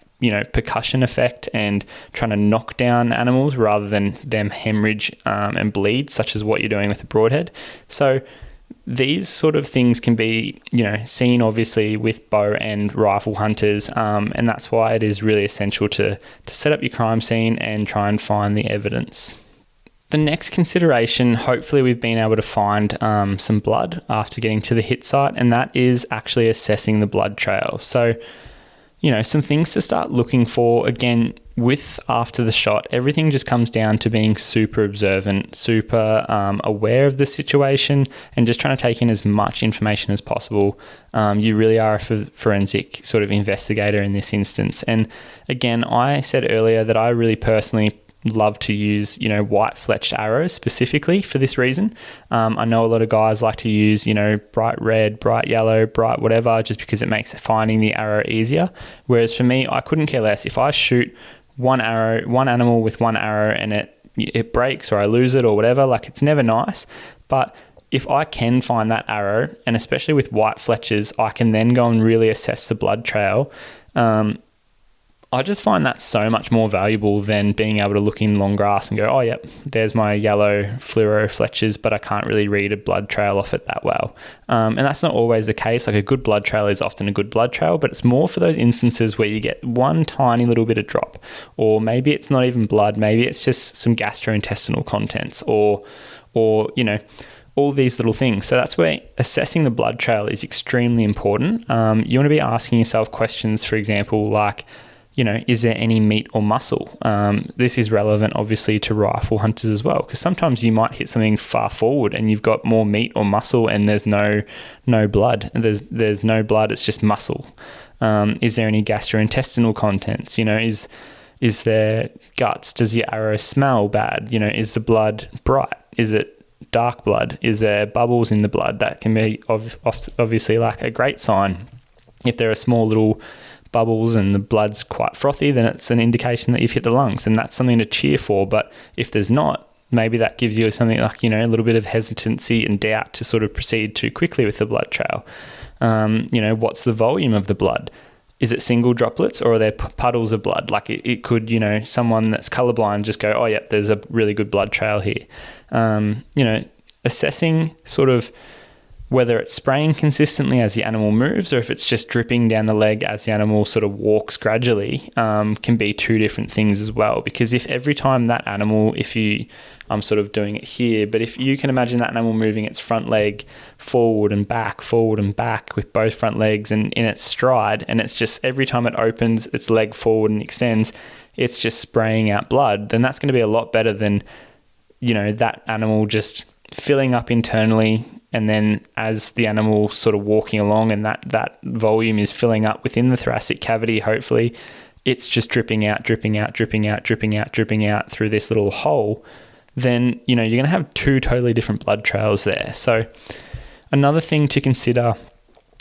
percussion effect and trying to knock down animals rather than them hemorrhage and bleed, such as what you're doing with a broadhead. So these sort of things can be, seen obviously with bow and rifle hunters, and that's why it is really essential to set up your crime scene and try and find the evidence. The next consideration, hopefully we've been able to find some blood after getting to the hit site, and that is actually assessing the blood trail. So, some things to start looking for. Again, with after the shot, everything just comes down to being super observant, super aware of the situation, and just trying to take in as much information as possible. You really are a forensic sort of investigator in this instance. And again, I said earlier that I really personally love to use, white fletched arrows specifically for this reason. I know a lot of guys like to use, bright red, bright yellow, bright whatever, just because it makes finding the arrow easier. Whereas for me, I couldn't care less. If I shoot one animal with one arrow and it breaks or I lose it or whatever, it's never nice. But if I can find that arrow, and especially with white fletchers, I can then go and really assess the blood trail. I just find that so much more valuable than being able to look in long grass and go, oh, yep, there's my yellow fluoro fletchers, but I can't really read a blood trail off it that well. And that's not always the case. A good blood trail is often a good blood trail, but it's more for those instances where you get one tiny little bit of drop, or maybe it's not even blood, maybe it's just some gastrointestinal contents, or all these little things. So that's where assessing the blood trail is extremely important. You want to be asking yourself questions, for example, like, is there any meat or muscle? This is relevant, obviously, to rifle hunters as well, because sometimes you might hit something far forward and you've got more meat or muscle and there's no blood. There's no blood, it's just muscle. Is there any gastrointestinal contents? Is there guts? Does your arrow smell bad? Is the blood bright? Is it dark blood? Is there bubbles in the blood? That can be obviously like a great sign. If there are small little bubbles and the blood's quite frothy, then it's an indication that you've hit the lungs, and that's something to cheer for. But if there's not, maybe that gives you something like, a little bit of hesitancy and doubt to sort of proceed too quickly with the blood trail. What's the volume of the blood? Is it single droplets or are there puddles of blood? Like it could, someone that's colorblind just go, oh, yep, there's a really good blood trail here. Assessing sort of whether it's spraying consistently as the animal moves or if it's just dripping down the leg as the animal sort of walks gradually, can be two different things as well. Because if every time that animal, I'm sort of doing it here, but if you can imagine that animal moving its front leg forward and back with both front legs and in its stride, and it's just every time it opens its leg forward and extends, it's just spraying out blood, then that's going to be a lot better than, that animal just filling up internally. And then as the animal sort of walking along and that volume is filling up within the thoracic cavity, hopefully it's just dripping out through this little hole, then, you're going to have two totally different blood trails there. So another thing to consider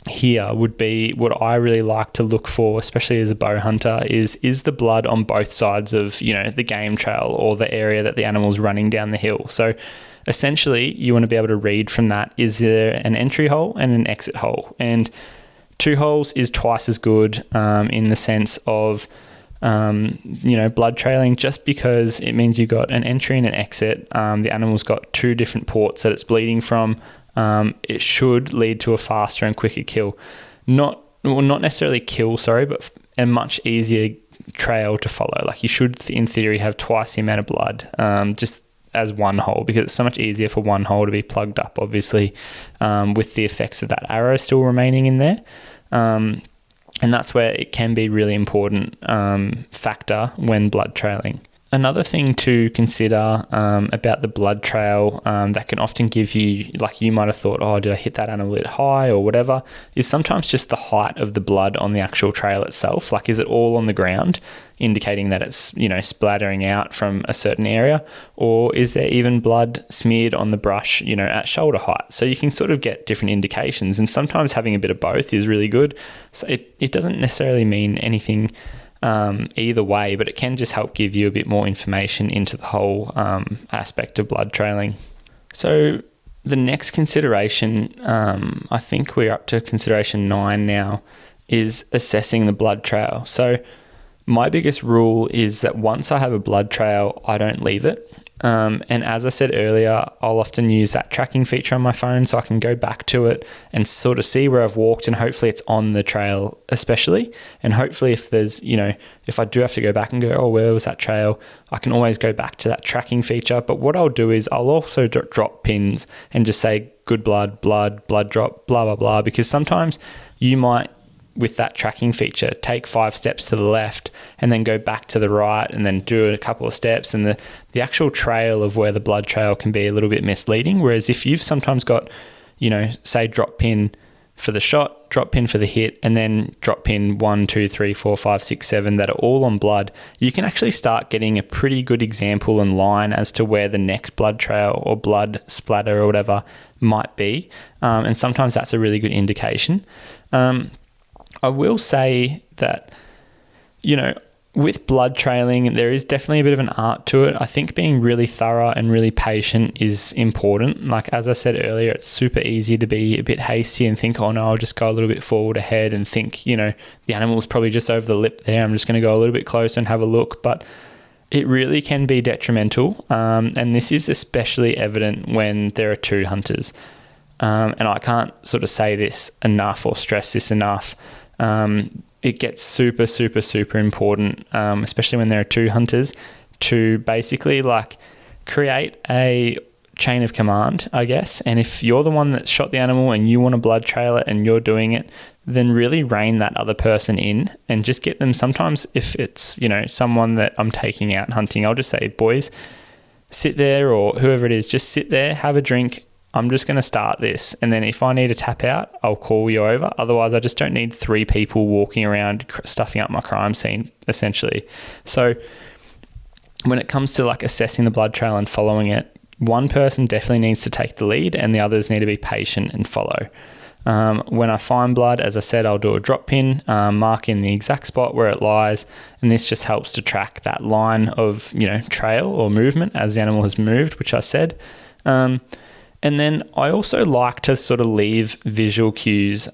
here would be what I really like to look for, especially as a bow hunter, is the blood on both sides of, the game trail or the area that the animal's running down the hill. So essentially, you want to be able to read from that, is there an entry hole and an exit hole? And 2 holes is twice as good in the sense of, blood trailing, just because it means you've got an entry and an exit. The animal's got 2 different ports that it's bleeding from. It should lead to a faster and quicker kill. Not necessarily kill, but a much easier trail to follow. Like you should, in theory, have twice the amount of blood, just as one hole, because it's so much easier for one hole to be plugged up, obviously, with the effects of that arrow still remaining in there. And that's where it can be really important factor when blood trailing. Another thing to consider about the blood trail that can often give you, like you might have thought, oh, did I hit that animal a bit high or whatever, is sometimes just the height of the blood on the actual trail itself. Like, is it all on the ground, indicating that it's, splattering out from a certain area, or is there even blood smeared on the brush, at shoulder height? So you can sort of get different indications, and sometimes having a bit of both is really good. So it doesn't necessarily mean anything either way, but it can just help give you a bit more information into the whole aspect of blood trailing. So the next consideration, I think we're up to consideration 9 now, is assessing the blood trail. So my biggest rule is that once I have a blood trail, I don't leave it. And as I said earlier, I'll often use that tracking feature on my phone so I can go back to it and sort of see where I've walked, and hopefully it's on the trail especially. And hopefully if there's, if I do have to go back and go, oh, where was that trail? I can always go back to that tracking feature. But what I'll do is I'll also drop pins and just say good blood drop, blah, blah, blah, because sometimes you might, with that tracking feature, take 5 steps to the left and then go back to the right and then do a couple of steps, and the actual trail of where the blood trail can be a little bit misleading. Whereas if you've sometimes got, say drop pin for the shot, drop pin for the hit, and then drop pin 1, 2, 3, 4, 5, 6, 7 that are all on blood, you can actually start getting a pretty good example and line as to where the next blood trail or blood splatter or whatever might be. And sometimes that's a really good indication. I will say that, with blood trailing, there is definitely a bit of an art to it. I think being really thorough and really patient is important. Like, as I said earlier, it's super easy to be a bit hasty and think, oh no, I'll just go a little bit forward ahead and think, the animal's probably just over the lip there, I'm just going to go a little bit closer and have a look. But it really can be detrimental. And this is especially evident when there are 2 hunters. And I can't sort of say this enough or stress this enough. It gets super, super, super important, especially when there are 2 hunters, to basically like create a chain of command, I guess. And if you're the one that shot the animal and you want to blood trail it and you're doing it, then really rein that other person in and just get them. Sometimes if it's, someone that I'm taking out hunting, I'll just say, boys, sit there, or whoever it is, just sit there, have a drink. I'm just going to start this. And then if I need to tap out, I'll call you over. Otherwise, I just don't need 3 people walking around stuffing up my crime scene, essentially. So when it comes to like assessing the blood trail and following it, one person definitely needs to take the lead and the others need to be patient and follow. When I find blood, as I said, I'll do a drop pin, mark in the exact spot where it lies, and this just helps to track that line of, trail or movement as the animal has moved, which I said. And then I also like to sort of leave visual cues,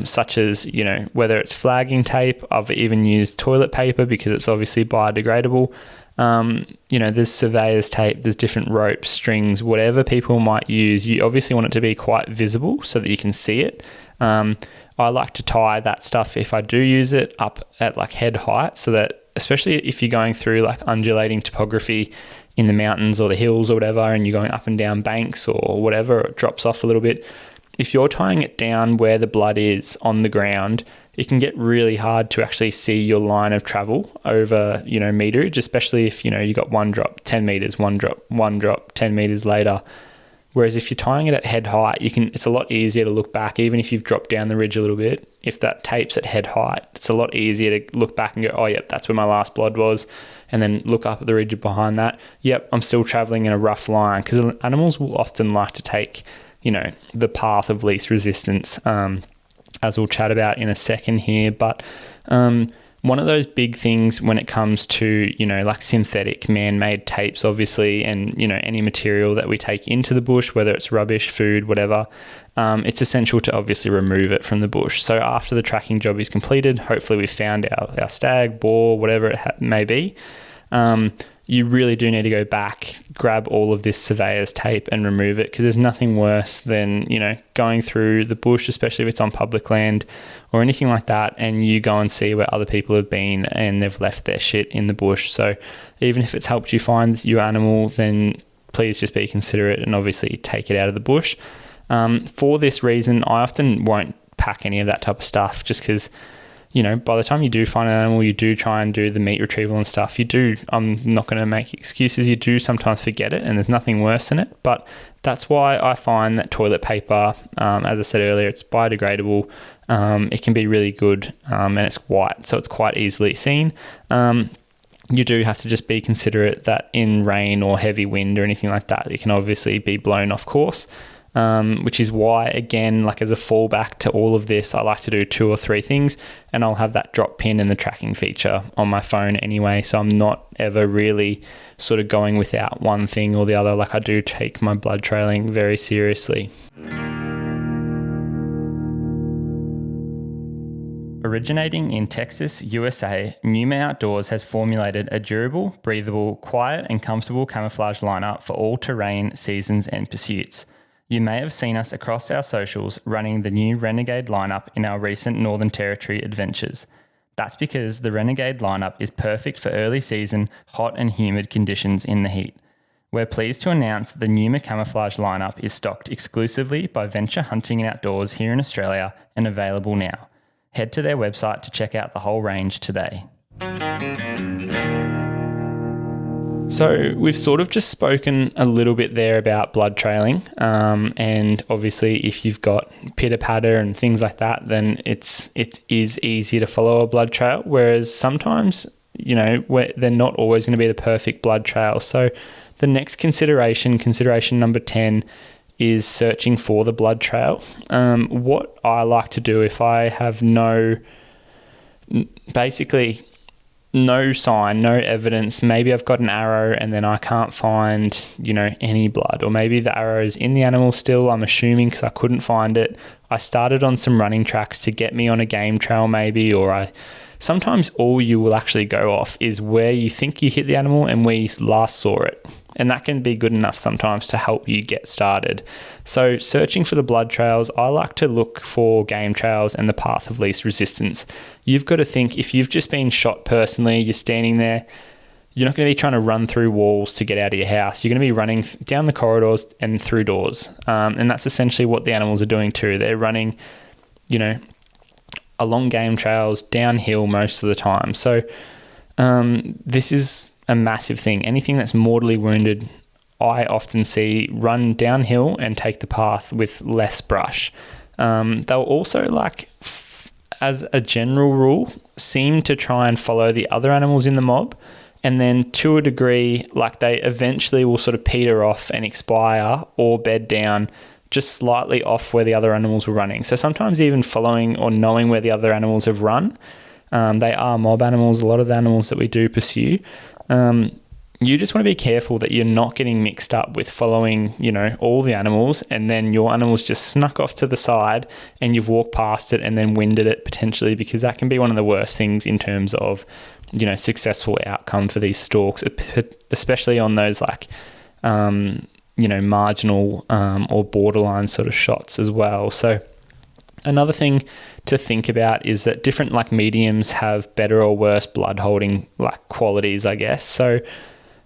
such as, whether it's flagging tape. I've even used toilet paper because it's obviously biodegradable. There's surveyor's tape, there's different ropes, strings, whatever people might use. You obviously want it to be quite visible so that you can see it. I like to tie that stuff, if I do use it, up at like head height, so that especially if you're going through like undulating topography in the mountains or the hills or whatever, and you're going up and down banks or whatever, it drops off a little bit. If you're tying it down where the blood is on the ground, it can get really hard to actually see your line of travel over, meterage, especially if, you got one drop, 10 meters, one drop, 10 meters later. Whereas if you're tying it at head height, it's a lot easier to look back, even if you've dropped down the ridge a little bit. If that tape's at head height, it's a lot easier to look back and go, oh, yep, that's where my last blood was. And then look up at the ridge behind that. Yep, I'm still traveling in a rough line, because animals will often like to take, the path of least resistance, as we'll chat about in a second here. But one of those big things when it comes to, like synthetic man-made tapes, obviously, and, any material that we take into the bush, whether it's rubbish, food, whatever, it's essential to obviously remove it from the bush. So after the tracking job is completed, hopefully we've found our stag, boar, whatever it may be, you really do need to go back, grab all of this surveyor's tape and remove it, because there's nothing worse than, going through the bush, especially if it's on public land or anything like that, and you go and see where other people have been and they've left their shit in the bush. So even if it's helped you find your animal, then please just be considerate and obviously take it out of the bush. For this reason, I often won't pack any of that type of stuff, just because, by the time you do find an animal, you do try and do the meat retrieval and stuff. I'm not going to make excuses. You do sometimes forget it, and there's nothing worse than it. But that's why I find that toilet paper, as I said earlier, it's biodegradable. It can be really good, and it's white, so it's quite easily seen. You do have to just be considerate that in rain or heavy wind or anything like that, it can obviously be blown off course. Which is why, again, like as a fallback to all of this, I like to do 2 or 3 things, and I'll have that drop pin and the tracking feature on my phone anyway. So I'm not ever really sort of going without one thing or the other. Like I do take my blood trailing very seriously. Originating in Texas, USA, Numa Outdoors has formulated a durable, breathable, quiet and comfortable camouflage lineup for all terrain, seasons and pursuits. You may have seen us across our socials running the new Renegade lineup in our recent Northern Territory adventures. That's because the Renegade lineup is perfect for early season, hot and humid conditions in the heat. We're pleased to announce that the Numa camouflage lineup is stocked exclusively by Venture Hunting and Outdoors here in Australia and available now. Head to their website to check out the whole range today. So we've sort of just spoken a little bit there about blood trailing, and obviously if you've got pitter patter and things like that, then it is easier to follow a blood trail, whereas sometimes, they're not always going to be the perfect blood trail. So the next consideration number 10, is searching for the blood trail. What I like to do if I have no sign, no evidence, maybe I've got an arrow and then I can't find, any blood, or maybe the arrow's in the animal still, I'm assuming, because I couldn't find it. I started on some running tracks to get me on a game trail maybe, or sometimes all you will actually go off is where you think you hit the animal and where you last saw it. And that can be good enough sometimes to help you get started. So searching for the blood trails, I like to look for game trails and the path of least resistance. You've got to think, if you've just been shot personally, you're standing there, you're not going to be trying to run through walls to get out of your house. You're going to be running down the corridors and through doors. And that's essentially what the animals are doing too. They're running, along game trails, downhill most of the time. So this is a massive thing. Anything that's mortally wounded, I often see run downhill and take the path with less brush. They'll also, as a general rule, seem to try and follow the other animals in the mob. And then to a degree, they eventually will sort of peter off and expire or bed down just slightly off where the other animals were running. So sometimes even following or knowing where the other animals have run, they are mob animals, a lot of the animals that we do pursue. You just want to be careful that you're not getting mixed up with following, all the animals, and then your animal's just snuck off to the side and you've walked past it and then winded it potentially, because that can be one of the worst things in terms of, successful outcome for these stalks, especially on those marginal or borderline sort of shots as well. So another thing to think about is that different mediums have better or worse blood holding qualities, I guess. So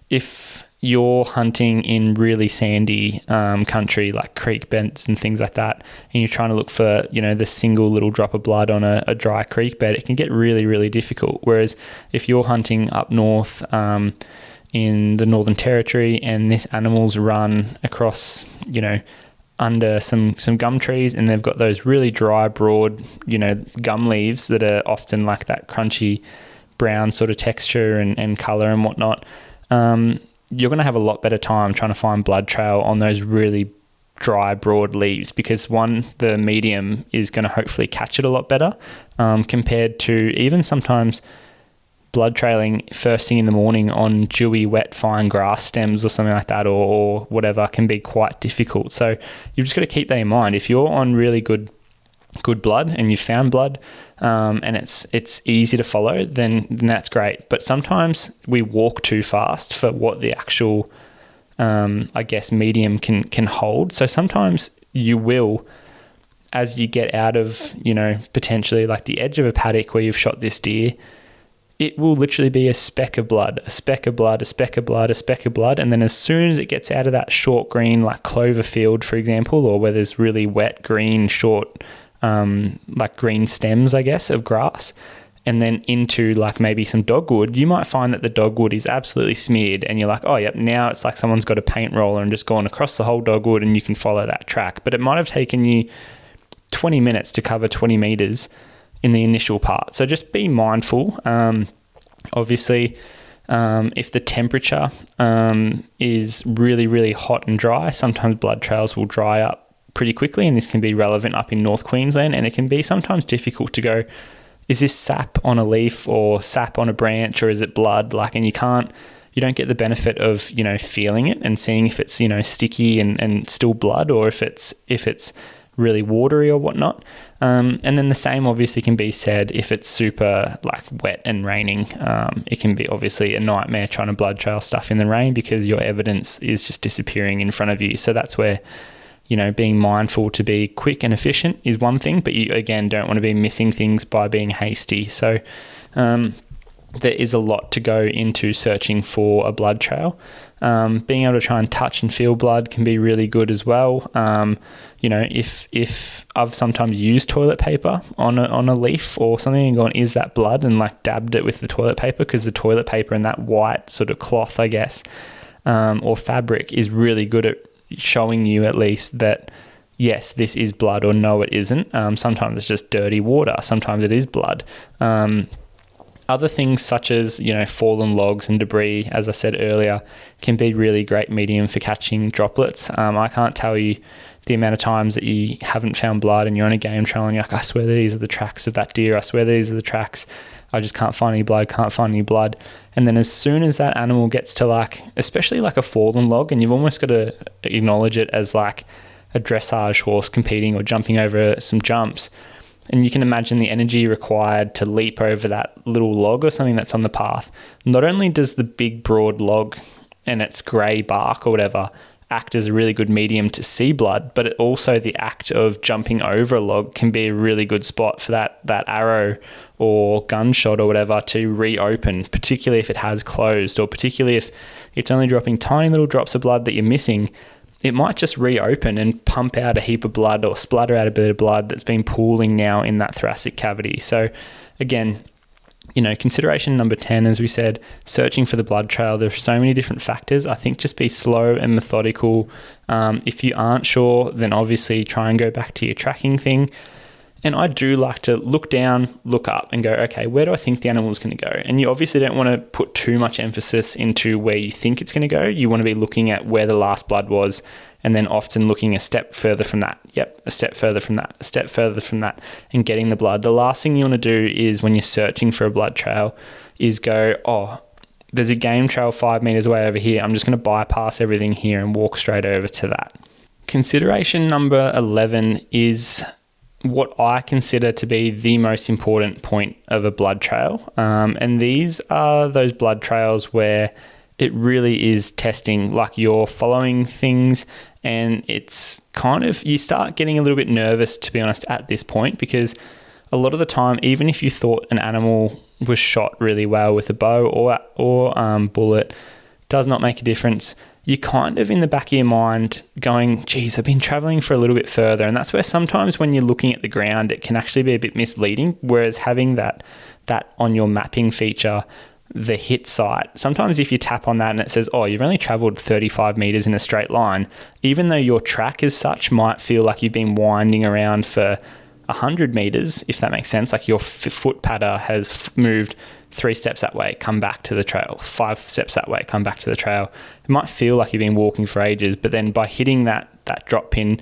if you're hunting in really sandy country, like creek beds and things like that, and you're trying to look for, the single little drop of blood on a dry creek bed, it can get really, really difficult. Whereas if you're hunting up north in the Northern Territory and this animal's run across, under some gum trees, and they've got those really dry, broad, gum leaves that are often like that crunchy brown sort of texture and color and whatnot, you're going to have a lot better time trying to find blood trail on those really dry, broad leaves, because one, the medium is going to hopefully catch it a lot better compared to even sometimes blood trailing first thing in the morning on dewy, wet, fine grass stems or something like that, or whatever, can be quite difficult. So you've just got to keep that in mind. If you're on really good blood and you've found blood and it's easy to follow, then that's great. But sometimes we walk too fast for what the actual medium can hold. So sometimes you will, as you get out of potentially the edge of a paddock where you've shot this deer, it will literally be a speck of blood, a speck of blood, a speck of blood, a speck of blood. And then as soon as it gets out of that short green, clover field, for example, or where there's really wet, green, short, green stems, I guess, of grass, and then into maybe some dogwood, you might find that the dogwood is absolutely smeared and you're like, oh, yep, now it's like someone's got a paint roller and just gone across the whole dogwood and you can follow that track. But it might have taken you 20 minutes to cover 20 meters in the initial part. So just be mindful. Obviously, if the temperature is really, really hot and dry, sometimes blood trails will dry up pretty quickly, and this can be relevant up in North Queensland, and it can be sometimes difficult to go, is this sap on a leaf or sap on a branch, or is it blood? And you don't get the benefit of, feeling it and seeing if it's, sticky and still blood, or if it's really watery or whatnot. And then the same obviously can be said if it's super wet and raining. It can be obviously a nightmare trying to blood trail stuff in the rain because your evidence is just disappearing in front of you. So that's where, being mindful to be quick and efficient is one thing, but you again don't want to be missing things by being hasty. So there is a lot to go into searching for a blood trail. Being able to try and touch and feel blood can be really good as well. If I've sometimes used toilet paper on a leaf or something and gone, is that blood? And dabbed it with the toilet paper, because the toilet paper and that white sort of cloth, I guess, or fabric is really good at showing you at least that, yes, this is blood, or no, it isn't. Sometimes it's just dirty water. Sometimes it is blood. Other things such as, fallen logs and debris, as I said earlier, can be really great medium for catching droplets. I can't tell you the amount of times that you haven't found blood and you're on a game trail and you're like, I swear these are the tracks of that deer. I swear these are the tracks. I just can't find any blood. And then as soon as that animal gets to especially a fallen log, and you've almost got to acknowledge it as a dressage horse competing or jumping over some jumps, and you can imagine the energy required to leap over that little log or something that's on the path. Not only does the big broad log and its grey bark or whatever act as a really good medium to see blood, but also the act of jumping over a log can be a really good spot for that arrow or gunshot or whatever to reopen, particularly if it has closed, or particularly if it's only dropping tiny little drops of blood that you're missing. It might just reopen and pump out a heap of blood or splatter out a bit of blood that's been pooling now in that thoracic cavity. So again, consideration number 10, as we said, searching for the blood trail. There's so many different factors. I think just be slow and methodical. If you aren't sure, then obviously try and go back to your tracking thing. And I do like to look down, look up and go, okay, where do I think the animal is going to go? And you obviously don't want to put too much emphasis into where you think it's going to go. You want to be looking at where the last blood was, and then often looking a step further from that. Yep, a step further from that, a step further from that, and getting the blood. The last thing you want to do is, when you're searching for a blood trail, is go, oh, there's a game trail 5 meters away over here. I'm just going to bypass everything here and walk straight over to that. Consideration number 11 is what I consider to be the most important point of a blood trail. And these are those blood trails where it really is testing, like you're following things, and it's kind of, you start getting a little bit nervous, to be honest, at this point, because a lot of the time, even if you thought an animal was shot really well with a bow or bullet, does not make a difference. You're kind of in the back of your mind going, geez, I've been traveling for a little bit further. And that's where sometimes when you're looking at the ground, it can actually be a bit misleading. Whereas having that on your mapping feature, the hit site, sometimes if you tap on that and it says, oh, you've only traveled 35 meters in a straight line, even though your track as such might feel like you've been winding around for 100 meters, if that makes sense, like your foot patter has moved 3 steps that way, come back to the trail, 5 steps that way, come back to the trail. It might feel like you've been walking for ages, but then by hitting that drop pin,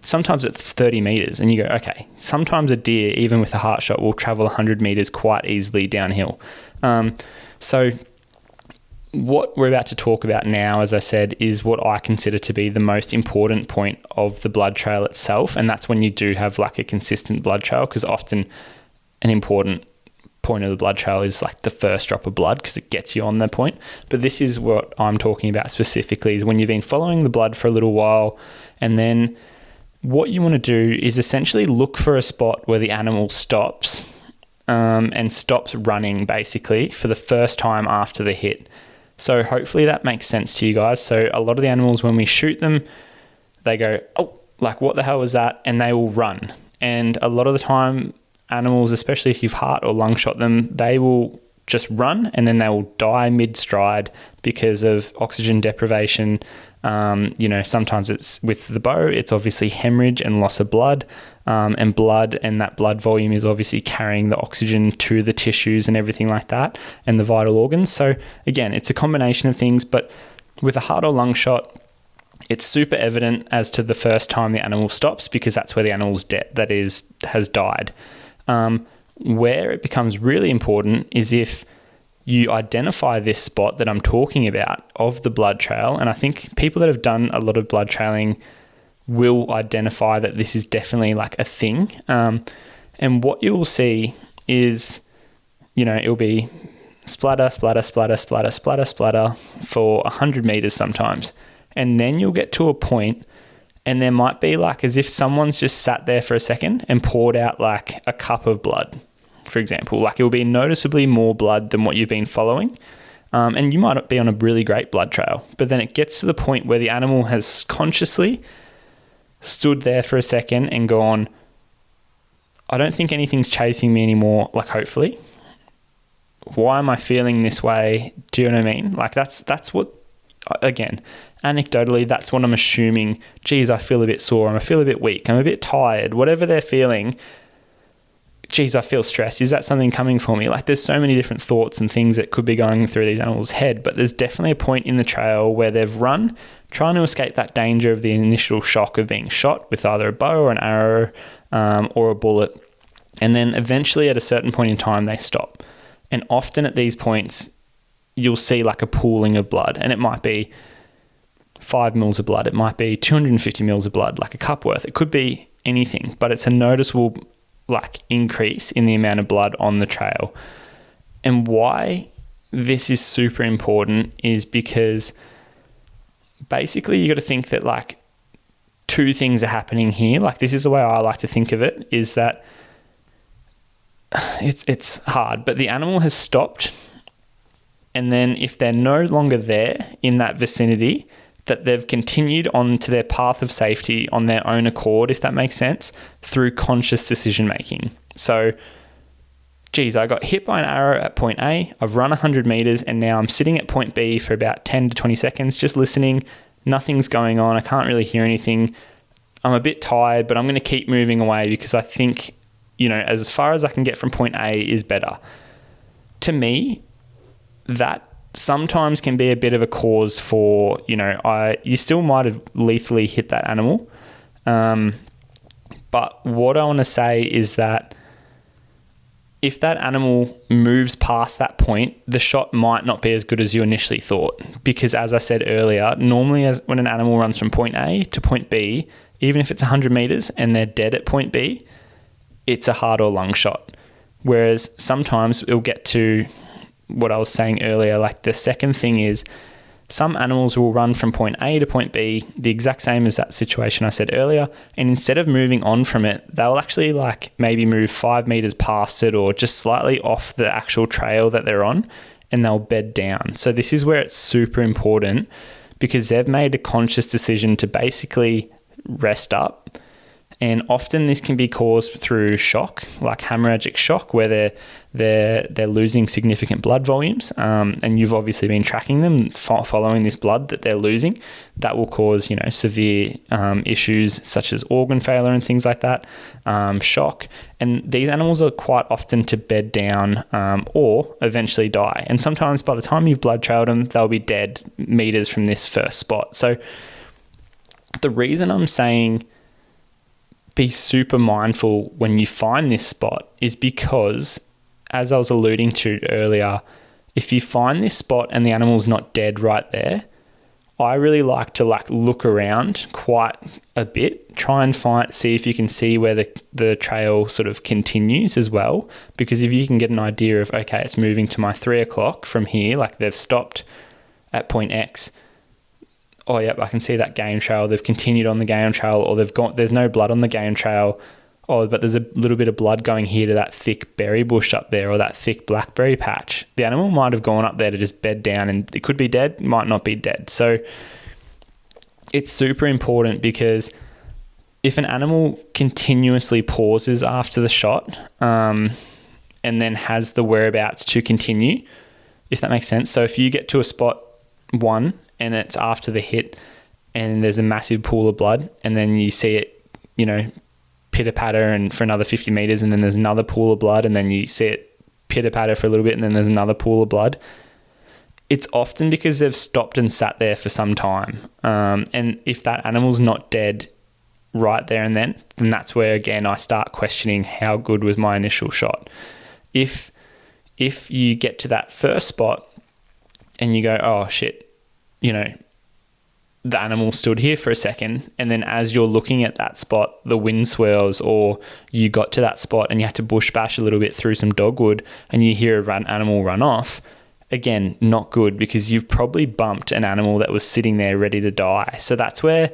sometimes it's 30 meters and you go, okay, sometimes a deer, even with a heart shot, will travel 100 meters quite easily downhill. So what we're about to talk about now, as I said, is what I consider to be the most important point of the blood trail itself. And that's when you do have like a consistent blood trail, because often an important point of the blood trail is like the first drop of blood, because it gets you on that point. But this is what I'm talking about specifically, is when you've been following the blood for a little while, and then what you want to do is essentially look for a spot where the animal stops and stops running, basically, for the first time after the hit. So hopefully that makes sense to you guys. So a lot of the animals, when we shoot them, they go, oh, like what the hell was that? And they will run. And a lot of the time, animals, especially if you've heart or lung shot them, they will just run and then they will die mid-stride because of oxygen deprivation. Sometimes it's with the bow, it's obviously hemorrhage and loss of blood, and that blood volume is obviously carrying the oxygen to the tissues and everything like that, and the vital organs. So again, it's a combination of things, but with a heart or lung shot, it's super evident as to the first time the animal stops, because that's where the animal's has died. Where it becomes really important is if you identify this spot that I'm talking about of the blood trail, and I think people that have done a lot of blood trailing will identify that this is definitely like a thing. And what you will see is, it'll be splatter, splatter, splatter, splatter, splatter, splatter for 100 meters sometimes. And then you'll get to a point and there might be like as if someone's just sat there for a second and poured out like a cup of blood, for example. Like it will be noticeably more blood than what you've been following. And you might be on a really great blood trail, but then it gets to the point where the animal has consciously stood there for a second and gone, I don't think anything's chasing me anymore, like hopefully. Why am I feeling this way? Do you know what I mean? Like that's what, again, anecdotally, that's what I'm assuming. Geez, I feel a bit sore. I feel a bit weak. I'm a bit tired. Whatever they're feeling, geez, I feel stressed. Is that something coming for me? Like there's so many different thoughts and things that could be going through these animals' head, but there's definitely a point in the trail where they've run, trying to escape that danger of the initial shock of being shot with either a bow or an arrow or a bullet. And then eventually at a certain point in time, they stop. And often at these points, you'll see like a pooling of blood, and it might be 5 mils of blood. It might be 250 mils of blood, like a cup worth. It could be anything, but it's a noticeable like increase in the amount of blood on the trail. And why this is super important is because basically you got to think that like two things are happening here. Like this is the way I like to think of it, is that it's hard, but the animal has stopped, and then if they're no longer there in that vicinity, that they've continued on to their path of safety on their own accord, if that makes sense, through conscious decision making. So, geez, I got hit by an arrow at point A, I've run 100 meters, and now I'm sitting at point B for about 10 to 20 seconds, just listening. Nothing's going on. I can't really hear anything. I'm a bit tired, but I'm going to keep moving away because I think, as far as I can get from point A is better. To me, that sometimes can be a bit of a cause for, you still might have lethally hit that animal. But what I want to say is that if that animal moves past that point, the shot might not be as good as you initially thought. Because as I said earlier, normally when an animal runs from point A to point B, even if it's 100 meters and they're dead at point B, it's a hard or lung shot. Whereas sometimes it'll get to what I was saying earlier. Like the second thing is some animals will run from point A to point B, the exact same as that situation I said earlier. And instead of moving on from it, they'll actually like maybe move 5 meters past it or just slightly off the actual trail that they're on, and they'll bed down. So this is where it's super important, because they've made a conscious decision to basically rest up. And often this can be caused through shock, like hemorrhagic shock, where they're losing significant blood volumes. And you've obviously been tracking them, following this blood that they're losing. That will cause, severe issues such as organ failure and things like that, shock. And these animals are quite often to bed down or eventually die. And sometimes by the time you've blood trailed them, they'll be dead meters from this first spot. So the reason I'm saying be super mindful when you find this spot is because, as I was alluding to earlier, if you find this spot and the animal's not dead right there, I really like to look around quite a bit, try and see if you can see where the trail sort of continues as well. Because if you can get an idea of, okay, it's moving to my 3 o'clock from here, like they've stopped at point X. Oh, yep, I can see that game trail. They've continued on the game trail, or there's no blood on the game trail. Oh, but there's a little bit of blood going here to that thick berry bush up there, or that thick blackberry patch. The animal might have gone up there to just bed down, and it could be dead, might not be dead. So it's super important, because if an animal continuously pauses after the shot and then has the whereabouts to continue, if that makes sense. So if you get to a spot 1 and it's after the hit and there's a massive pool of blood, and then you see it, pitter patter and for another 50 meters, and then there's another pool of blood, and then you see it pitter patter for a little bit, and then there's another pool of blood. It's often because they've stopped and sat there for some time. And if that animal's not dead right there and then that's where, again, I start questioning how good was my initial shot. If you get to that first spot and you go, oh shit, the animal stood here for a second, and then as you're looking at that spot, the wind swirls, or you got to that spot and you had to bush bash a little bit through some dogwood and you hear an animal run off, again, not good, because you've probably bumped an animal that was sitting there ready to die. So that's where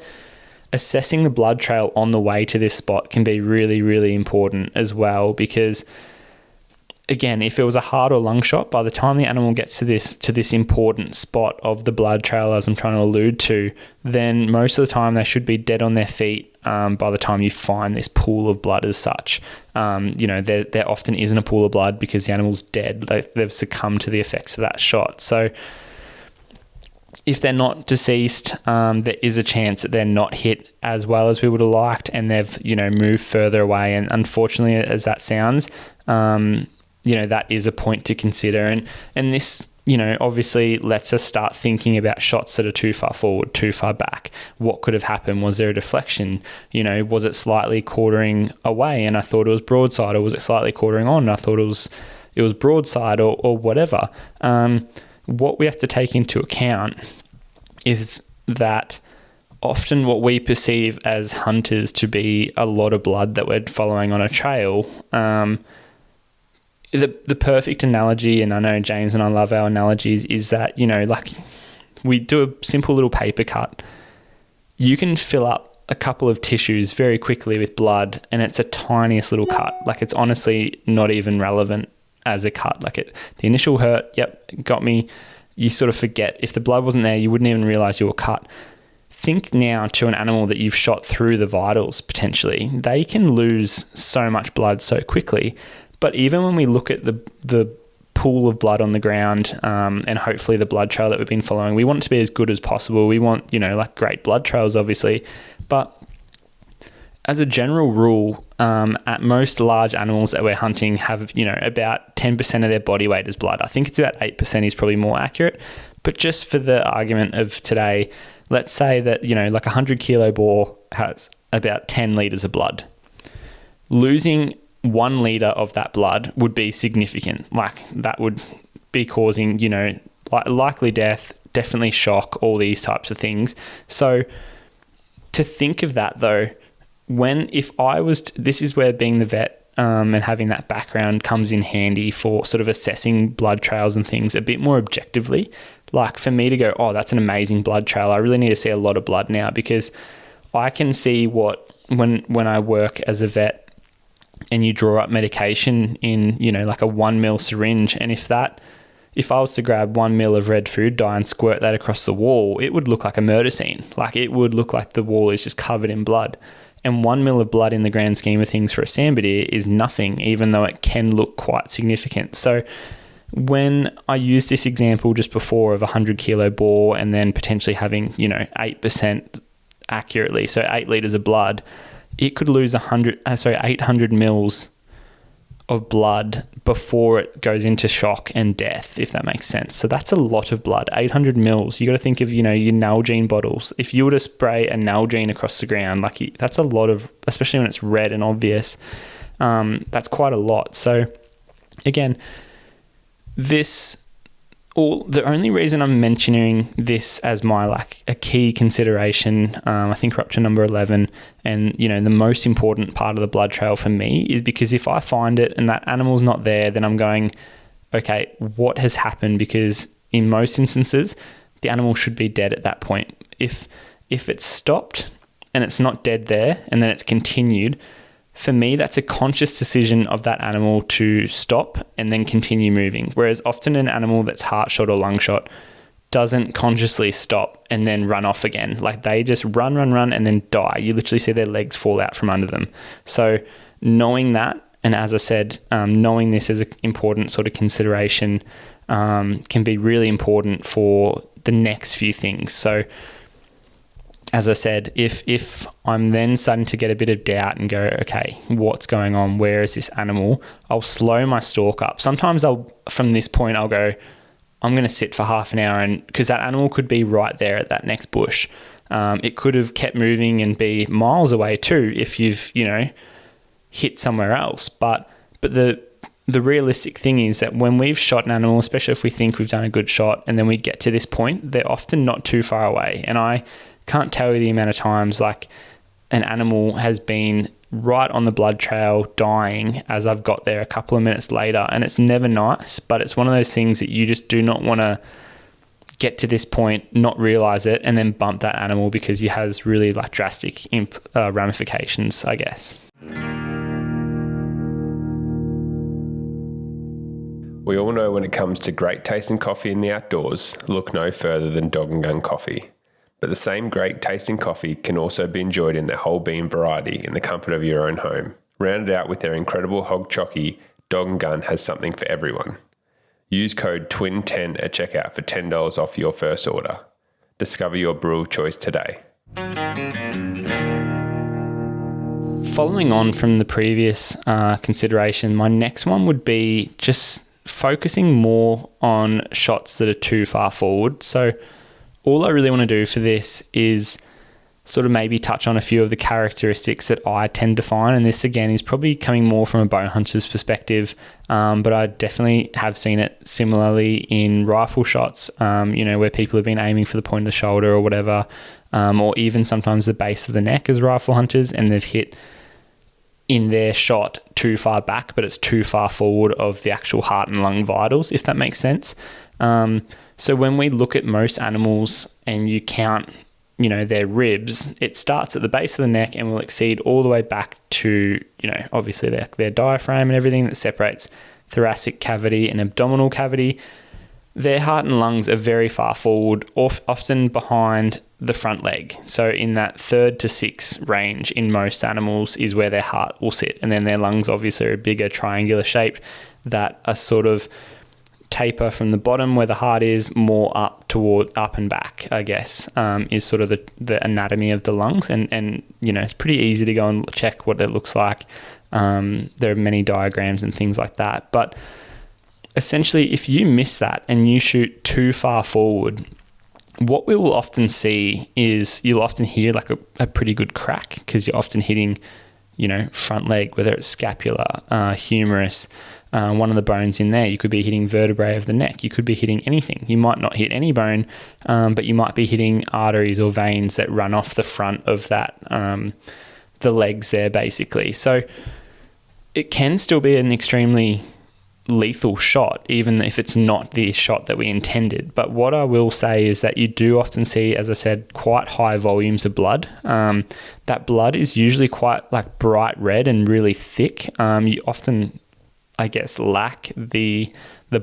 assessing the blood trail on the way to this spot can be really, really important as well, because again, if it was a heart or lung shot, by the time the animal gets to this important spot of the blood trail, as I'm trying to allude to, then most of the time they should be dead on their feet by the time you find this pool of blood as such. There often isn't a pool of blood because the animal's dead. They've succumbed to the effects of that shot. So if they're not deceased, there is a chance that they're not hit as well as we would have liked, and they've, moved further away. And unfortunately, as that sounds, that is a point to consider. And this, obviously lets us start thinking about shots that are too far forward, too far back. What could have happened? Was there a deflection? Was it slightly quartering away and I thought it was broadside, or was it slightly quartering on and I thought it was broadside, or whatever? What we have to take into account is that often what we perceive as hunters to be a lot of blood that we're following on a trail, the perfect analogy, and I know James and I love our analogies, is that, we do a simple little paper cut, you can fill up a couple of tissues very quickly with blood, and it's a tiniest little cut. Like, it's honestly not even relevant as a cut. Like, the initial hurt, yep, got me. You sort of forget. If the blood wasn't there, you wouldn't even realize you were cut. Think now to an animal that you've shot through the vitals, potentially. They can lose so much blood so quickly. But even when we look at the pool of blood on the ground, and hopefully the blood trail that we've been following, we want it to be as good as possible. We want, like great blood trails, obviously. But as a general rule, at most large animals that we're hunting have, about 10% of their body weight as blood. I think it's about 8% is probably more accurate. But just for the argument of today, let's say that, like a 100 kilo boar has about 10 litres of blood. Losing 1 litre of that blood would be significant. Like, that would be causing, likely death, definitely shock, all these types of things. So to think of that though, if I was, this is where being the vet and having that background comes in handy for sort of assessing blood trails and things a bit more objectively. Like, for me to go, oh, that's an amazing blood trail, I really need to see a lot of blood now, because I can see when I work as a vet and you draw up medication in, like a 1 ml syringe, and if I was to grab 1 ml of red food dye and squirt that across the wall, it would look like a murder scene. Like, it would look like the wall is just covered in blood. And 1 ml of blood in the grand scheme of things for a sandbit deer is nothing, even though it can look quite significant. So when I used this example just before of a 100 kilo boar and then potentially having, 8% accurately, so 8 litres of blood, it could lose 800 mils of blood before it goes into shock and death, if that makes sense. So that's a lot of blood, 800 mils. You got to think of, your Nalgene bottles. If you were to spray a Nalgene across the ground, that's a lot of, especially when it's red and obvious, that's quite a lot. So again, the only reason I'm mentioning this as my a key consideration, I think we're up to number 11, and the most important part of the blood trail for me is because if I find it and that animal's not there, then I'm going, okay, what has happened? Because in most instances, the animal should be dead at that point. If it's stopped and it's not dead there and then it's continued, for me, that's a conscious decision of that animal to stop and then continue moving. Whereas often an animal that's heart shot or lung shot doesn't consciously stop and then run off again. Like, they just run and then die. You literally see their legs fall out from under them. So knowing that, and as I said, knowing this is an important sort of consideration, can be really important for the next few things. So as I said, if I'm then starting to get a bit of doubt and go, okay, what's going on? Where is this animal? I'll slow my stalk up. Sometimes from this point, I'll go, I'm going to sit for half an hour, and because that animal could be right there at that next bush. It could have kept moving and be miles away too if you've, hit somewhere else. But the realistic thing is that when we've shot an animal, especially if we think we've done a good shot, and then we get to this point, they're often not too far away. And I can't tell you the amount of times an animal has been right on the blood trail dying as I've got there a couple of minutes later, and it's never nice, but it's one of those things that you just do not want to get to this point, not realize it, and then bump that animal because it has really drastic ramifications, I guess. We all know when it comes to great tasting coffee in the outdoors, look no further than Dog and Gun Coffee. But the same great tasting coffee can also be enjoyed in their whole bean variety in the comfort of your own home. Rounded out with their incredible hog chockey, Dog and Gun has something for everyone. Use code TWIN10 at checkout for $10 off your first order. Discover your brew of choice today. Following on from the previous consideration, my next one would be just focusing more on shots that are too far forward. So all I really want to do for this is sort of maybe touch on a few of the characteristics that I tend to find. And this, again, is probably coming more from a bow hunter's perspective, but I definitely have seen it similarly in rifle shots, where people have been aiming for the point of the shoulder or whatever, or even sometimes the base of the neck as rifle hunters, and they've hit in their shot too far back, but it's too far forward of the actual heart and lung vitals, if that makes sense. So when we look at most animals and you count, their ribs, it starts at the base of the neck and will exceed all the way back to, obviously their diaphragm and everything that separates thoracic cavity and abdominal cavity. Their heart and lungs are very far forward, often behind the front leg. So in that 3rd to 6th range in most animals is where their heart will sit. And then their lungs obviously are bigger, triangular shaped, that are sort of taper from the bottom where the heart is more up and back, I guess, is sort of the anatomy of the lungs. And it's pretty easy to go and check what it looks like. There are many diagrams and things like that. But essentially, if you miss that and you shoot too far forward, what we will often see is you'll often hear like a pretty good crack, because you're often hitting, front leg, whether it's scapula, humerus, one of the bones in there. You could be hitting vertebrae of the neck. You could be hitting anything. You might not hit any bone, but you might be hitting arteries or veins that run off the front of that, the legs there, basically. So it can still be an extremely lethal shot, even if it's not the shot that we intended. But what I will say is that you do often see, as I said, quite high volumes of blood. That blood is usually quite like bright red and really thick. You often, I guess, lack the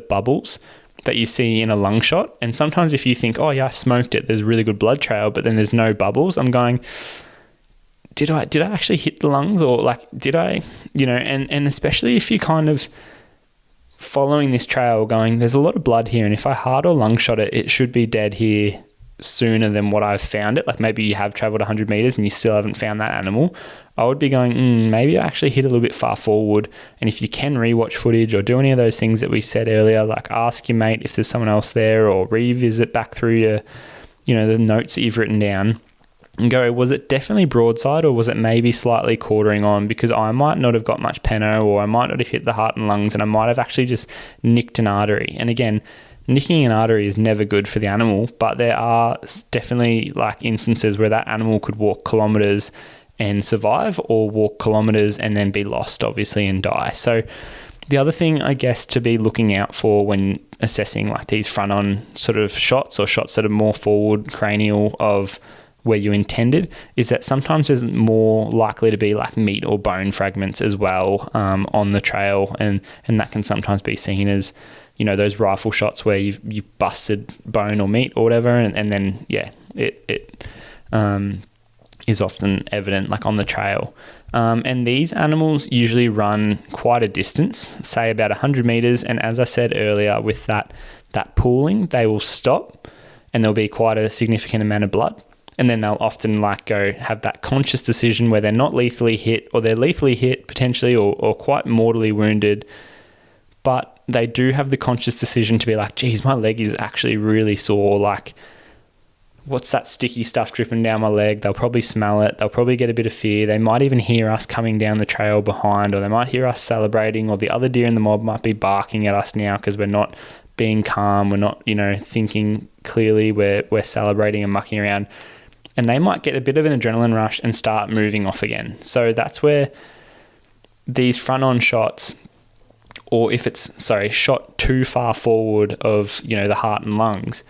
bubbles that you see in a lung shot. And sometimes if you think, oh yeah, I smoked it, there's a really good blood trail, but then there's no bubbles, I'm going, did I actually hit the lungs, or like, did I, and especially if you kind of following this trail going, there's a lot of blood here, and if I heart or lung shot it, it should be dead here sooner than what I've found it. Like maybe you have traveled 100 meters and you still haven't found that animal. I would be going, maybe I actually hit a little bit far forward. And if you can rewatch footage or do any of those things that we said earlier, like ask your mate if there's someone else there, or revisit back through your, the notes that you've written down, and go, was it definitely broadside, or was it maybe slightly quartering on? Because I might not have got much peno, or I might not have hit the heart and lungs, and I might have actually just nicked an artery. And again, nicking an artery is never good for the animal, but there are definitely like instances where that animal could walk kilometers and survive, or walk kilometers and then be lost, obviously, and die. So the other thing, I guess, to be looking out for when assessing like these front-on sort of shots, or shots that are more forward cranial of where you intended, is that sometimes there's more likely to be like meat or bone fragments as well on the trail, and that can sometimes be seen as, those rifle shots where you've busted bone or meat or whatever, and then it is often evident like on the trail. And these animals usually run quite a distance, say about 100 meters, and as I said earlier, with that pooling, they will stop and there'll be quite a significant amount of blood. And then they'll often like go have that conscious decision where they're not lethally hit, or they're lethally hit potentially, or quite mortally wounded, but they do have the conscious decision to be like, geez, my leg is actually really sore. Like, what's that sticky stuff dripping down my leg? They'll probably smell it. They'll probably get a bit of fear. They might even hear us coming down the trail behind, or they might hear us celebrating, or the other deer in the mob might be barking at us now because we're not being calm. We're not, thinking clearly. We're celebrating and mucking around. And they might get a bit of an adrenaline rush and start moving off again. So that's where these front-on shots, or if it's, shot too far forward of, the heart and lungs,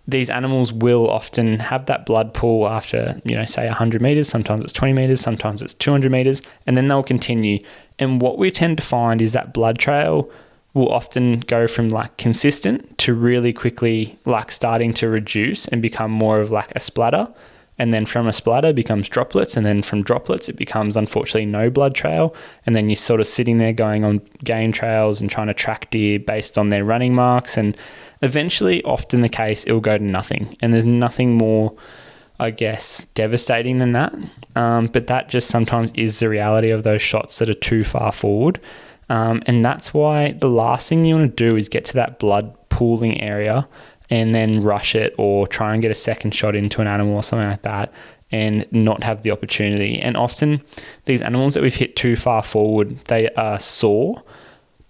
these animals will often have that blood pool after, say 100 meters, sometimes it's 20 meters, sometimes it's 200 meters, and then they'll continue. And what we tend to find is that blood trail will often go from like consistent to really quickly like starting to reduce and become more of like a splatter. And then from a splatter becomes droplets. And then from droplets, it becomes unfortunately no blood trail. And then you're sort of sitting there going on game trails and trying to track deer based on their running marks. And eventually, often the case, it'll go to nothing. And there's nothing more, I guess, devastating than that. But that just sometimes is the reality of those shots that are too far forward. And that's why the last thing you want to do is get to that blood pooling area and then rush it, or try and get a second shot into an animal or something like that, and not have the opportunity. And often these animals that we've hit too far forward, they are sore,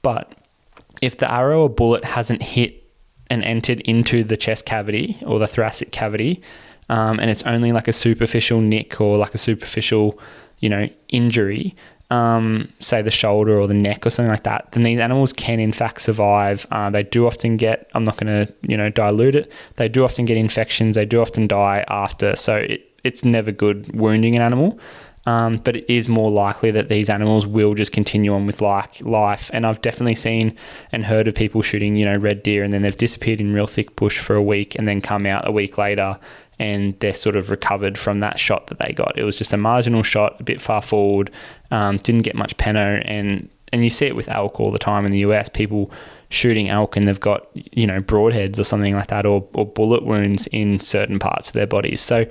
but if the arrow or bullet hasn't hit and entered into the chest cavity or the thoracic cavity, and it's only like a superficial nick or like a superficial, injury, say the shoulder or the neck or something like that, then these animals can in fact survive. They do often get, I'm not going to, dilute it. They do often get infections. They do often die after. So it's never good wounding an animal. But it is more likely that these animals will just continue on with life. And I've definitely seen and heard of people shooting, red deer, and then they've disappeared in real thick bush for a week and then come out a week later and they're sort of recovered from that shot that they got. It was just a marginal shot, a bit far forward, didn't get much peno. And you see it with elk all the time in the US, people shooting elk and they've got, broadheads or something like that, or bullet wounds in certain parts of their bodies. So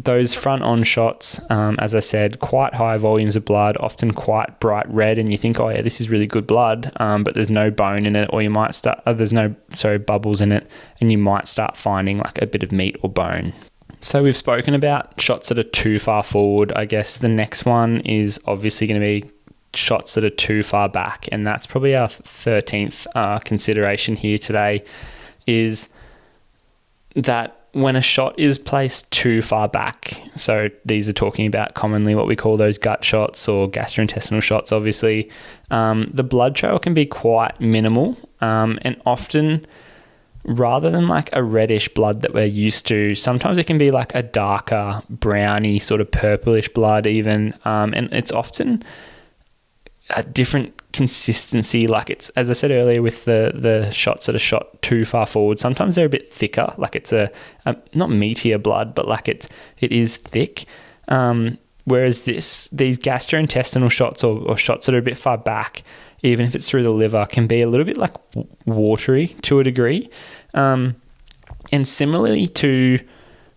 those front-on shots, as I said, quite high volumes of blood, often quite bright red, and you think, oh yeah, this is really good blood, but there's no bone in it, or you might start, there's no bubbles in it, and you might start finding like a bit of meat or bone. So we've spoken about shots that are too far forward. I guess the next one is obviously going to be shots that are too far back, and that's probably our 13th consideration here today, is that when a shot is placed too far back, so these are talking about commonly what we call those gut shots or gastrointestinal shots, obviously, the blood trail can be quite minimal, and often rather than like a reddish blood that we're used to, sometimes it can be like a darker browny sort of purplish blood even, and it's often a different consistency. Like it's, as I said earlier, with the shots that are shot too far forward, sometimes they're a bit thicker, like it's a not meatier blood, but like it is thick, whereas these gastrointestinal shots or shots that are a bit far back, even if it's through the liver, can be a little bit like watery to a degree, and similarly to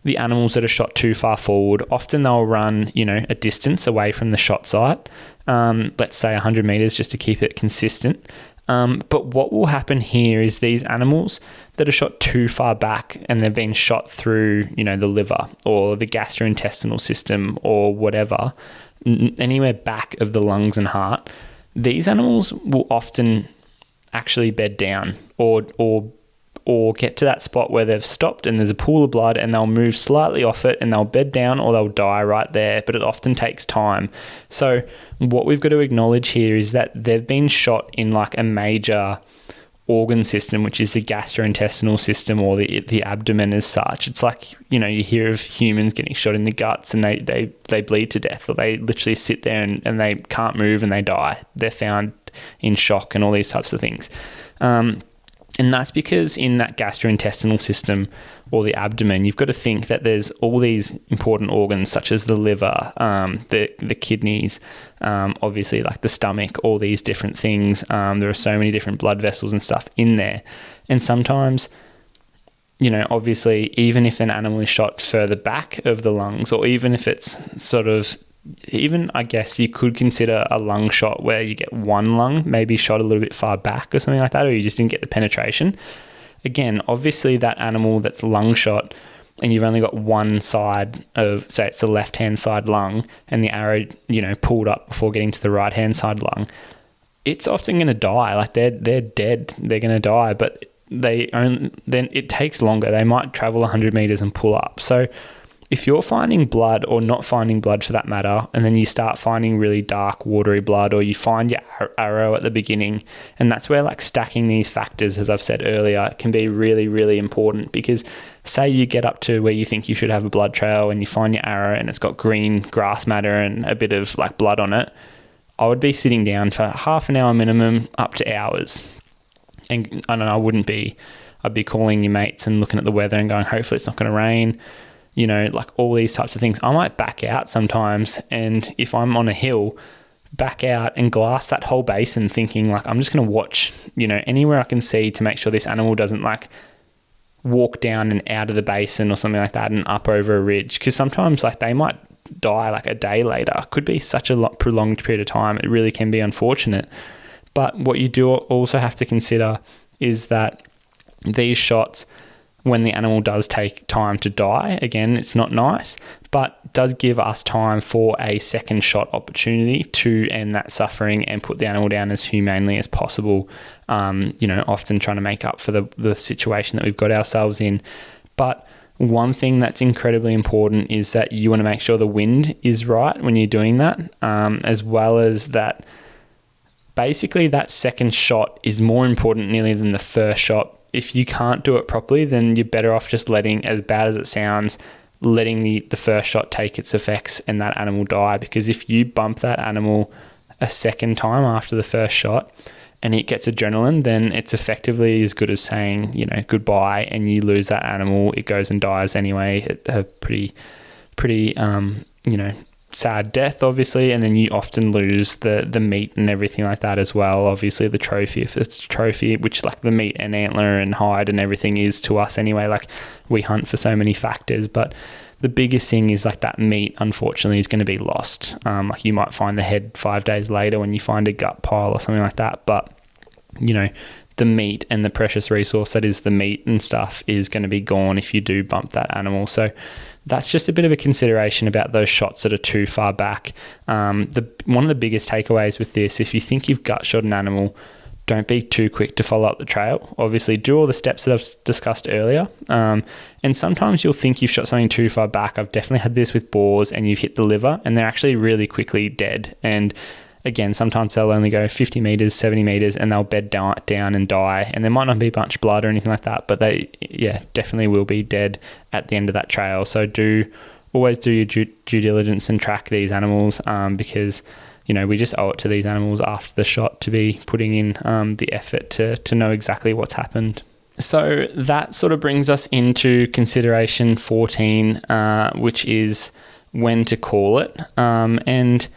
the animals that are shot too far forward, often they'll run a distance away from the shot site, let's say 100 meters, just to keep it consistent. But what will happen here is these animals that are shot too far back and they've been shot through, the liver or the gastrointestinal system or whatever, anywhere back of the lungs and heart, these animals will often actually bed down or get to that spot where they've stopped and there's a pool of blood, and they'll move slightly off it and they'll bed down or they'll die right there, but it often takes time. So what we've got to acknowledge here is that they've been shot in like a major organ system, which is the gastrointestinal system or the abdomen as such. It's like, you hear of humans getting shot in the guts and they bleed to death, or they literally sit there and they can't move and they die. They're found in shock and all these types of things. And that's because in that gastrointestinal system or the abdomen, you've got to think that there's all these important organs such as the liver, the kidneys, obviously like the stomach, all these different things. There are so many different blood vessels and stuff in there. And sometimes, obviously, even if an animal is shot further back of the lungs, or even if it's even I guess you could consider a lung shot where you get one lung maybe shot a little bit far back or something like that, or you just didn't get the penetration. Again, obviously that animal that's lung shot and you've only got one side of, say it's the left-hand side lung, and the arrow, pulled up before getting to the right-hand side lung, it's often going to die. Like they're dead. They're going to die, but then it takes longer. They might travel 100 meters and pull up. So if you're finding blood, or not finding blood for that matter, and then you start finding really dark watery blood, or you find your arrow at the beginning, and that's where like stacking these factors, as I've said earlier, can be really, really important. Because say you get up to where you think you should have a blood trail and you find your arrow and it's got green grass matter and a bit of like blood on it, I would be sitting down for half an hour minimum up to hours. And I don't know, I'd be calling your mates and looking at the weather and going, hopefully it's not going to rain. Like all these types of things. I might back out sometimes, and if I'm on a hill, back out and glass that whole basin, thinking like I'm just going to watch, anywhere I can see to make sure this animal doesn't like walk down and out of the basin or something like that and up over a ridge. Because sometimes like they might die like a day later. Could be such a prolonged period of time. It really can be unfortunate. But what you do also have to consider is that these shots, when the animal does take time to die, again, it's not nice, but does give us time for a second shot opportunity to end that suffering and put the animal down as humanely as possible, often trying to make up for the situation that we've got ourselves in. But one thing that's incredibly important is that you want to make sure the wind is right when you're doing that, as well as that basically that second shot is more important nearly than the first shot. If you can't do it properly, then you're better off just letting, as bad as it sounds, letting the first shot take its effects and that animal die. Because if you bump that animal a second time after the first shot and it gets adrenaline, then it's effectively as good as saying, goodbye, and you lose that animal. It goes and dies anyway. A pretty sad death, obviously, and then you often lose the meat and everything like that as well. Obviously, the trophy, if it's a trophy, which like the meat and antler and hide and everything is to us anyway. Like, we hunt for so many factors, but the biggest thing is like that meat, unfortunately, is going to be lost. Like, you might find the head 5 days later when you find a gut pile or something like that, but the meat and the precious resource that is the meat and stuff is going to be gone if you do bump that animal. So that's just a bit of a consideration about those shots that are too far back. One of the biggest takeaways with this, if you think you've gut shot an animal, don't be too quick to follow up the trail. Obviously, do all the steps that I've discussed earlier. And sometimes you'll think you've shot something too far back. I've definitely had this with boars, and you've hit the liver and they're actually really quickly dead. And again, sometimes they'll only go 50 meters, 70 meters, and they'll bed down and die. And there might not be much blood or anything like that, but they, definitely will be dead at the end of that trail. So always do your due diligence and track these animals, because we just owe it to these animals after the shot to be putting in the effort to know exactly what's happened. So that sort of brings us into consideration 14, which is when to call it. And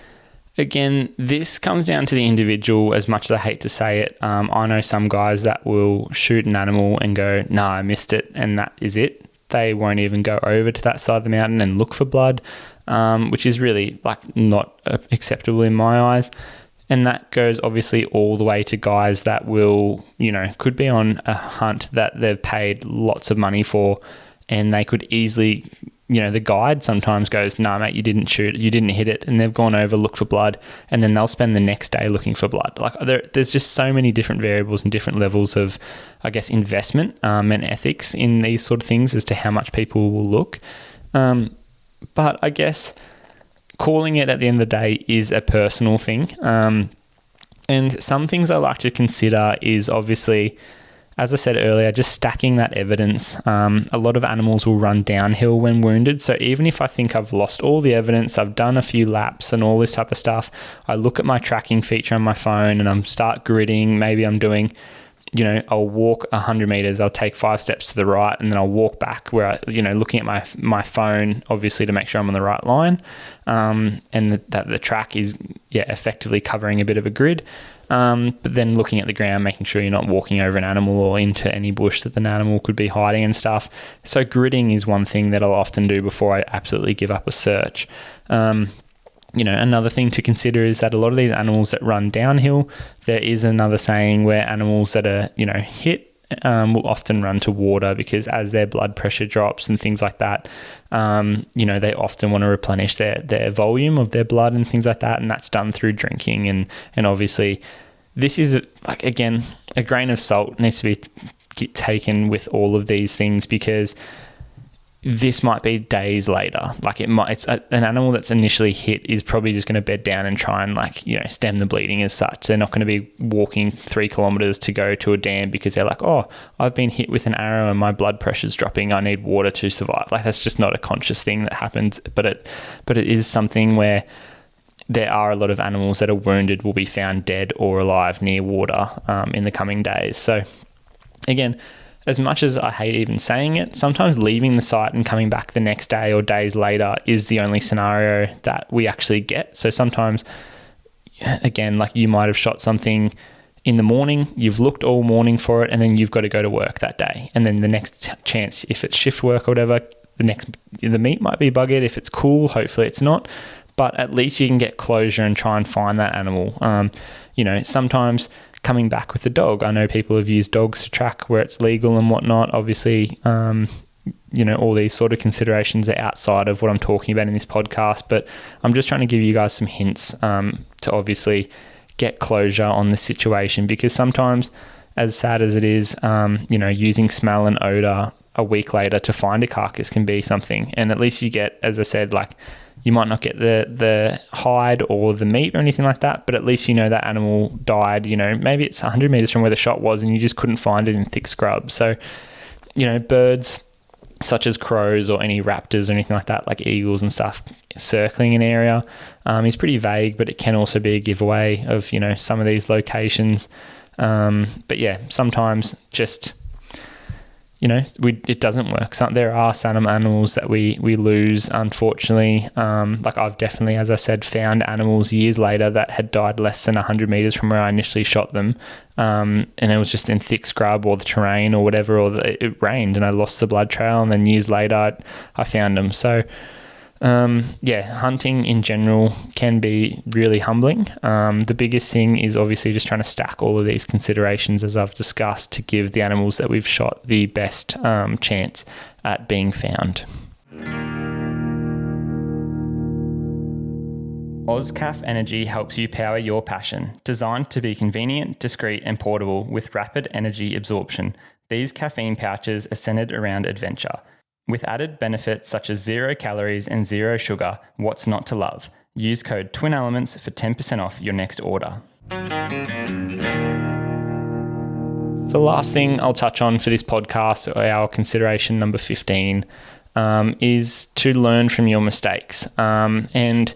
again, this comes down to the individual, as much as I hate to say it. I know some guys that will shoot an animal and go, "No, I missed it," and that is it. They won't even go over to that side of the mountain and look for blood, which is really not acceptable in my eyes. And that goes obviously all the way to guys that will, could be on a hunt that they've paid lots of money for, and they could easily, the guide sometimes goes, "Nah, mate, you didn't shoot, you didn't hit it," and they've gone over, looked for blood, and then they'll spend the next day looking for blood. There's just so many different variables and different levels of, I guess, investment and ethics in these sort of things as to how much people will look. But I guess calling it at the end of the day is a personal thing. And some things I like to consider is obviously, as I said earlier, just stacking that evidence. A lot of animals will run downhill when wounded. So even if I think I've lost all the evidence, I've done a few laps and all this type of stuff, I look at my tracking feature on my phone and I'm start gridding. Maybe I'm doing, I'll walk 100 meters, I'll take 5 steps to the right, and then I'll walk back where looking at my phone, obviously, to make sure I'm on the right line. And that the track is, effectively covering a bit of a grid. But then looking at the ground, making sure you're not walking over an animal or into any bush that an animal could be hiding and stuff. So gridding is one thing that I'll often do before I absolutely give up a search. Another thing to consider is that a lot of these animals that run downhill, there is another saying where animals that are, hit will often run to water, because as their blood pressure drops and things like that, they often want to replenish their volume of their blood and things like that. And that's done through drinking. And obviously this is again, a grain of salt needs to be taken with all of these things, because this might be days later. It's an animal that's initially hit is probably just going to bed down and try and stem the bleeding as such. They're not going to be walking 3 kilometers to go to a dam because they're like, "Oh, I've been hit with an arrow and my blood pressure's dropping. I need water to survive." That's just not a conscious thing that happens. But it is something where there are a lot of animals that are wounded will be found dead or alive near water in the coming days. So again, as much as I hate even saying it, sometimes leaving the site and coming back the next day or days later is the only scenario that we actually get. So sometimes, again, you might have shot something in the morning, you've looked all morning for it, and then you've got to go to work that day. And then the next chance, if it's shift work or whatever, the meat might be buggered. If it's cool, hopefully it's not. But at least you can get closure and try and find that animal. Sometimes coming back with the dog. I know people have used dogs to track where it's legal and whatnot. Obviously, all these sort of considerations are outside of what I'm talking about in this podcast, but I'm just trying to give you guys some hints to obviously get closure on the situation, because sometimes, as sad as it is, using smell and odor a week later to find a carcass can be something. And at least you get, as I said, like you might not get the hide or the meat or anything like that, but at least you know that animal died, you know, maybe it's 100 meters from where the shot was and you just couldn't find it in thick scrub. So, you know, birds such as crows or any raptors or anything like that, like eagles and stuff, circling an area is pretty vague, but it can also be a giveaway of, you know, some of these locations. But yeah, sometimes just, you know, it doesn't work. There are some animals that we lose, unfortunately. Like I've definitely, as I said, found animals years later that had died less than 100 meters from where I initially shot them. And it was just in thick scrub or the terrain or whatever, or it rained and I lost the blood trail. And then years later, I found them. So, yeah, hunting in general can be really humbling. The biggest thing is obviously just trying to stack all of these considerations, as I've discussed, to give the animals that we've shot the best chance at being found. OzCaff Energy helps you power your passion. Designed to be convenient, discreet and portable with rapid energy absorption, these caffeine pouches are centered around adventure. With added benefits such as 0 calories and 0 sugar, what's not to love? Use code TWINELEMENTS for 10% off your next order. The last thing I'll touch on for this podcast, or our consideration number 15, is to learn from your mistakes. And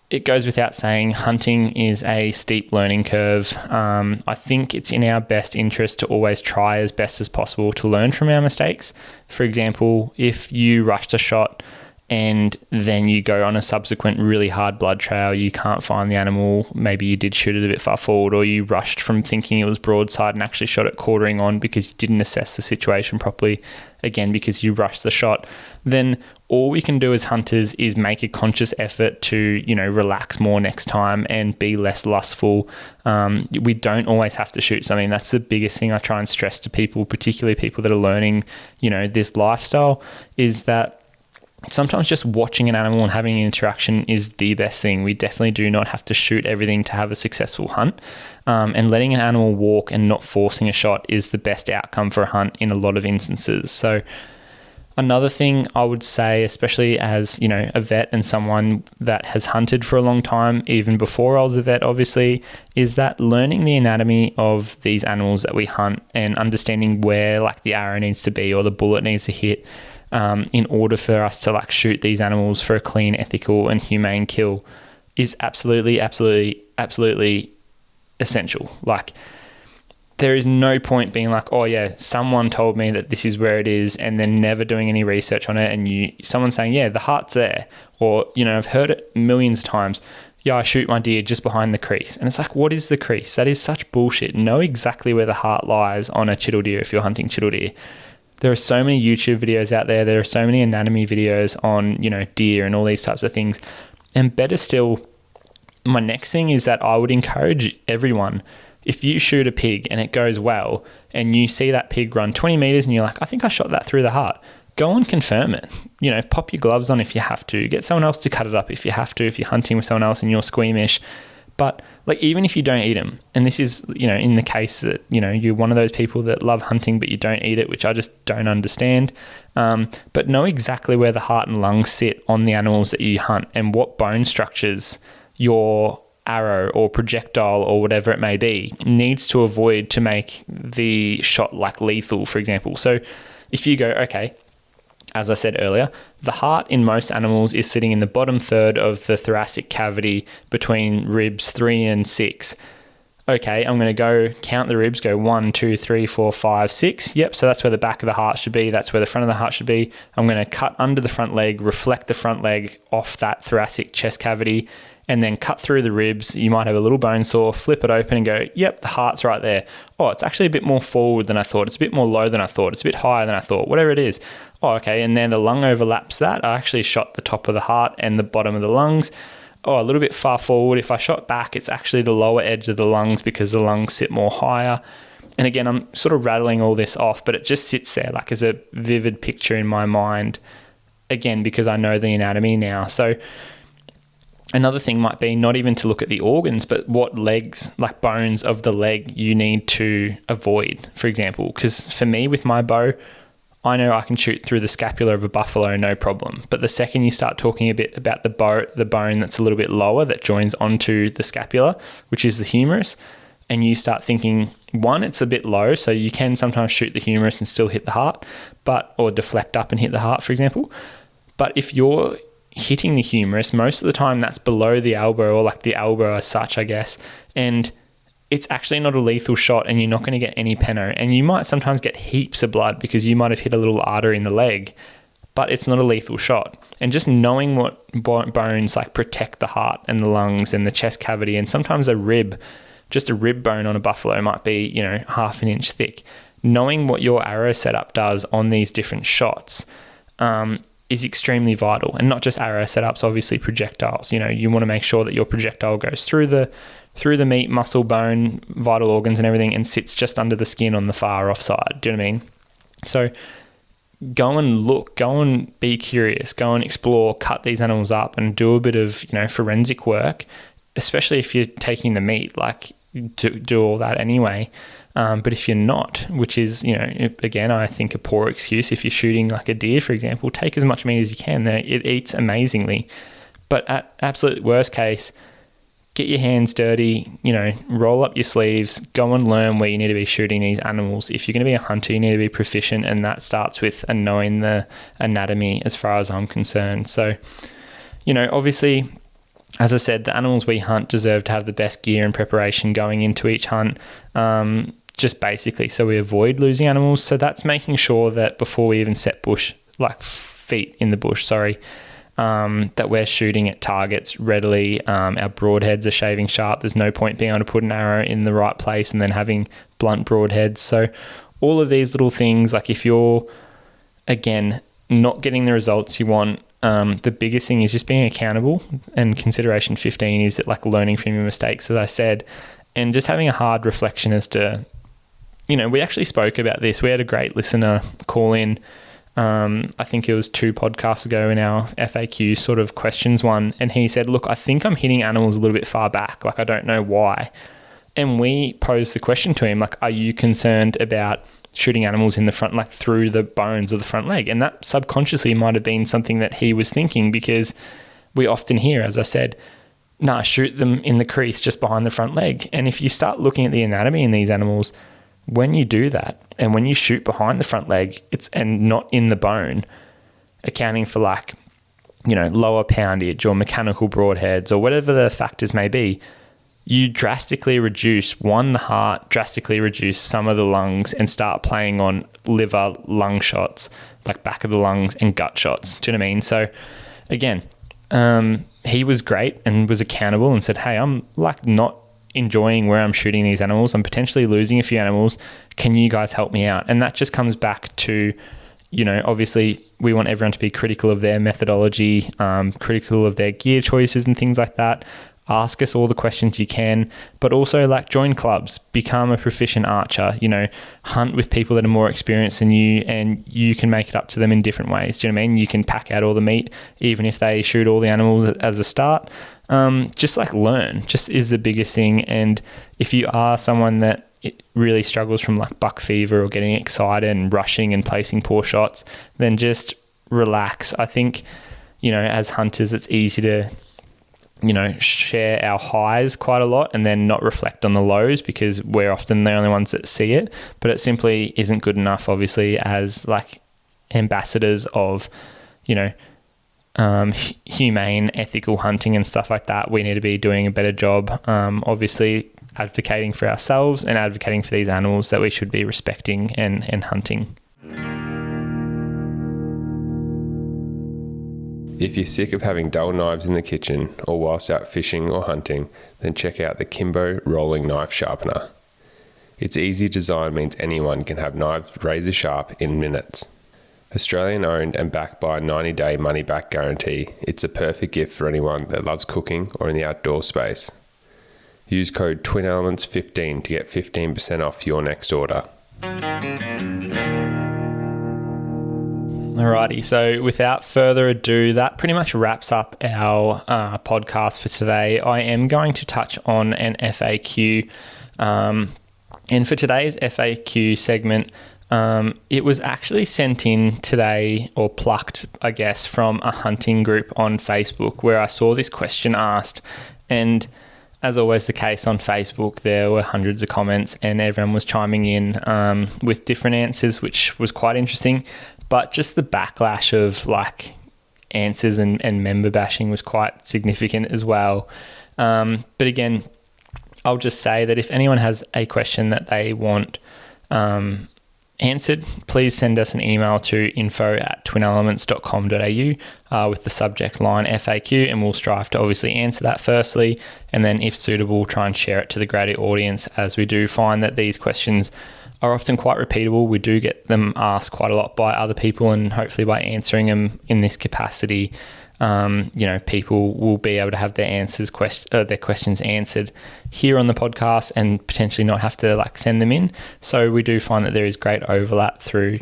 it goes without saying, hunting is a steep learning curve. I think it's in our best interest to always try as best as possible to learn from our mistakes. For example, if you rushed a shot and then you go on a subsequent really hard blood trail, you can't find the animal, maybe you did shoot it a bit far forward, or you rushed from thinking it was broadside and actually shot it quartering on because you didn't assess the situation properly, again because you rushed the shot, then all we can do as hunters is make a conscious effort to, you know, relax more next time and be less lustful. We don't always have to shoot something. That's the biggest thing I try and stress to people, particularly people that are learning, you know, this lifestyle, is that sometimes just watching an animal and having an interaction is the best thing. We definitely do not have to shoot everything to have a successful hunt. And letting an animal walk and not forcing a shot is the best outcome for a hunt in a lot of instances. So another thing I would say, especially as, you know, a vet and someone that has hunted for a long time, even before I was a vet, obviously, is that learning the anatomy of these animals that we hunt and understanding where like the arrow needs to be or the bullet needs to hit, in order for us to like shoot these animals for a clean, ethical and humane kill is absolutely essential. Like, there is no point being like, oh yeah, someone told me that this is where it is, and then never doing any research on it, and someone saying, yeah, the heart's there. Or, you know, I've heard it millions of times, yeah, I shoot my deer just behind the crease. And it's like, what is the crease? That is such bullshit. Know exactly where the heart lies on a chital deer if you're hunting chital deer. There are so many YouTube videos out there. There are so many anatomy videos on, you know, deer and all these types of things. And better still, my next thing is that I would encourage everyone, if you shoot a pig and it goes well and you see that pig run 20 meters and you're like, I think I shot that through the heart, go and confirm it. You know, pop your gloves on if you have to. Get someone else to cut it up if you have to, if you're hunting with someone else and you're squeamish. But like, even if you don't eat them, and this is, you know, in the case that, you know, you're one of those people that love hunting but you don't eat it, which I just don't understand, but know exactly where the heart and lungs sit on the animals that you hunt and what bone structures your arrow or projectile or whatever it may be needs to avoid to make the shot like lethal, for example. So if you go, okay, as I said earlier, the heart in most animals is sitting in the bottom third of the thoracic cavity between ribs 3 and 6. Okay, I'm going to go count the ribs, go 1, 2, 3, 4, 5, 6. Yep, so that's where the back of the heart should be. That's where the front of the heart should be. I'm going to cut under the front leg, reflect the front leg off that thoracic chest cavity, and then cut through the ribs. You might have a little bone saw, flip it open and go, yep, the heart's right there. Oh, it's actually a bit more forward than I thought. It's a bit more low than I thought. It's a bit higher than I thought, whatever it is. Oh, okay, and then the lung overlaps that. I actually shot the top of the heart and the bottom of the lungs. Oh, a little bit far forward. If I shot back, it's actually the lower edge of the lungs because the lungs sit more higher. And again, I'm sort of rattling all this off, but it just sits there like as a vivid picture in my mind, again, because I know the anatomy now. So another thing might be not even to look at the organs, but what legs, like bones of the leg, you need to avoid, for example. Because for me, with my bow, I know I can shoot through the scapula of a buffalo, no problem. But the second you start talking a bit about the bone that's a little bit lower that joins onto the scapula, which is the humerus, and you start thinking, one, it's a bit low, so you can sometimes shoot the humerus and still hit the heart, or deflect up and hit the heart, for example. But if you're hitting the humerus, most of the time that's below the elbow, or like the elbow as such, I guess, and it's actually not a lethal shot, and you're not going to get any peno, and you might sometimes get heaps of blood because you might have hit a little artery in the leg, but it's not a lethal shot. And just knowing what bones like protect the heart and the lungs and the chest cavity, and sometimes just a rib bone on a buffalo might be, half an inch thick. Knowing what your arrow setup does on these different shots is extremely vital. And not just arrow setups, obviously projectiles. You want to make sure that your projectile goes through the meat, muscle, bone, vital organs and everything, and sits just under the skin on the far off side. Do you know what I mean? So go and look, go and be curious, go and explore, cut these animals up and do a bit of, forensic work, especially if you're taking the meat, like do all that anyway. But if you're not, which is, again, I think a poor excuse. If you're shooting like a deer, for example, take as much meat as you can. It eats amazingly. But at absolute worst case, get your hands dirty, roll up your sleeves, go and learn where you need to be shooting these animals. If you're going to be a hunter, you need to be proficient, and that starts with knowing the anatomy as far as I'm concerned. So, obviously, as I said, the animals we hunt deserve to have the best gear and preparation going into each hunt, just basically so we avoid losing animals. So that's making sure that before we even set feet in the bush, that we're shooting at targets readily. Our broadheads are shaving sharp. There's no point being able to put an arrow in the right place and then having blunt broadheads. So all of these little things, like if you're, again, not getting the results you want, the biggest thing is just being accountable, and consideration 15 is that learning from your mistakes, as I said, and just having a hard reflection as to, we actually spoke about this. We had a great listener call in, I think it was 2 podcasts ago in our FAQ sort of questions one, and he said, look, I think I'm hitting animals a little bit far back. I don't know why. And we posed the question to him, are you concerned about shooting animals in the front, through the bones of the front leg? And that subconsciously might have been something that he was thinking, because we often hear, as I said, shoot them in the crease just behind the front leg. And if you start looking at the anatomy in these animals, when you do that, and when you shoot behind the front leg, and not in the bone, accounting for lower poundage or mechanical broadheads or whatever the factors may be, you drastically reduce the heart, drastically reduce some of the lungs, and start playing on liver, lung shots, like back of the lungs and gut shots. Do you know what I mean? So again, he was great and was accountable and said, hey, I'm not enjoying where I'm shooting these animals. I'm potentially losing a few animals. Can you guys help me out? And that just comes back to, obviously we want everyone to be critical of their methodology, critical of their gear choices and things like that. Ask us all the questions you can, but also join clubs, become a proficient archer, hunt with people that are more experienced than you, and you can make it up to them in different ways. Do you know what I mean? You can pack out all the meat, even if they shoot all the animals as a start. Just learn just is the biggest thing. And if you are someone that really struggles from buck fever or getting excited and rushing and placing poor shots, then just relax. I think, as hunters, it's easy to, share our highs quite a lot and then not reflect on the lows, because we're often the only ones that see it. But it simply isn't good enough, obviously, as ambassadors of, humane, ethical hunting and stuff like that. We need to be doing a better job, obviously advocating for ourselves and advocating for these animals that we should be respecting and hunting. If you're sick of having dull knives in the kitchen or whilst out fishing or hunting, then check out the Kimbo Rolling Knife Sharpener. Its easy design means anyone can have knives razor sharp in minutes. Australian owned and backed by a 90-day money-back guarantee, it's a perfect gift for anyone that loves cooking or in the outdoor space. Use code TWINELEMENTS15 to get 15% off your next order. Alrighty, so without further ado, that pretty much wraps up our podcast for today. I am going to touch on an FAQ, and for today's FAQ segment, It was actually sent in today, or plucked, I guess, from a hunting group on Facebook where I saw this question asked. And as always the case on Facebook, there were hundreds of comments and everyone was chiming in with different answers, which was quite interesting. But just the backlash of like answers and member bashing was quite significant as well. But again, I'll just say that if anyone has a question that they want answered, please send us an email to info@twinelements.com.au with the subject line FAQ, and we'll strive to obviously answer that firstly, and then if suitable, try and share it to the greater audience, as we do find that these questions are often quite repeatable. We do get them asked quite a lot by other people, and hopefully by answering them in this capacity, people will be able to have their questions answered here on the podcast and potentially not have to like send them in. So we do find that there is great overlap through,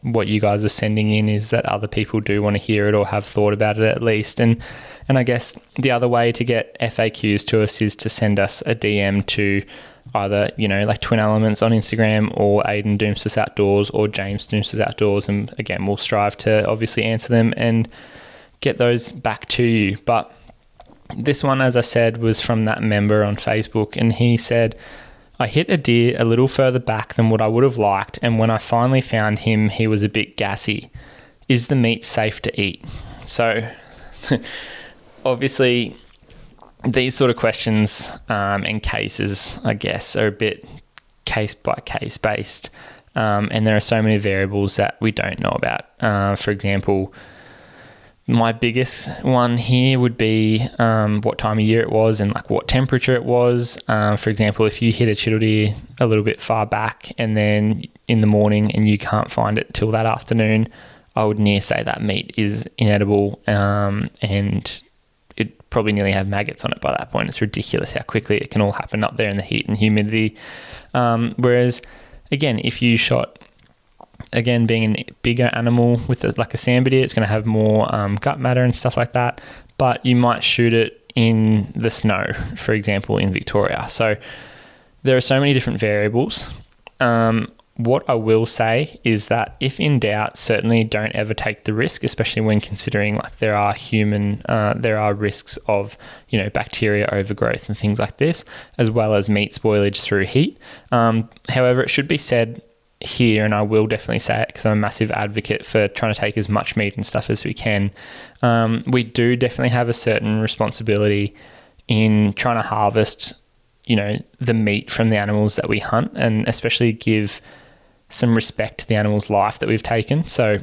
what you guys are sending in is that other people do want to hear it or have thought about it at least. And I guess the other way to get FAQs to us is to send us a DM to either, like Twin Elements on Instagram, or Ayden Doumtsis Outdoors, or James Doumtsis Outdoors. And again, we'll strive to obviously answer them and get those back to you. But this one, as I said, was from that member on Facebook, and he said, I hit a deer a little further back than what I would have liked, and when I finally found him, he was a bit gassy. Is the meat safe to eat? So obviously these sort of questions and cases, I guess, are a bit case by case based, and there are so many variables that we don't know about. For example, my biggest one here would be what time of year it was and like what temperature it was. For example, if you hit a chital deer a little bit far back and then in the morning and you can't find it till that afternoon, I would near say that meat is inedible, and it probably nearly have maggots on it by that point. It's ridiculous how quickly it can all happen up there in the heat and humidity. Whereas, again, if you shot, again, being a bigger animal with like a sambar deer, it's going to have more gut matter and stuff like that. But you might shoot it in the snow, for example, in Victoria. So there are so many different variables. What I will say is that if in doubt, certainly don't ever take the risk, especially when considering like there are risks of, bacteria overgrowth and things like this, as well as meat spoilage through heat. However, it should be said here, and I will definitely say it because I'm a massive advocate for trying to take as much meat and stuff as we can. We do definitely have a certain responsibility in trying to harvest, the meat from the animals that we hunt, and especially give some respect to the animal's life that we've taken. So,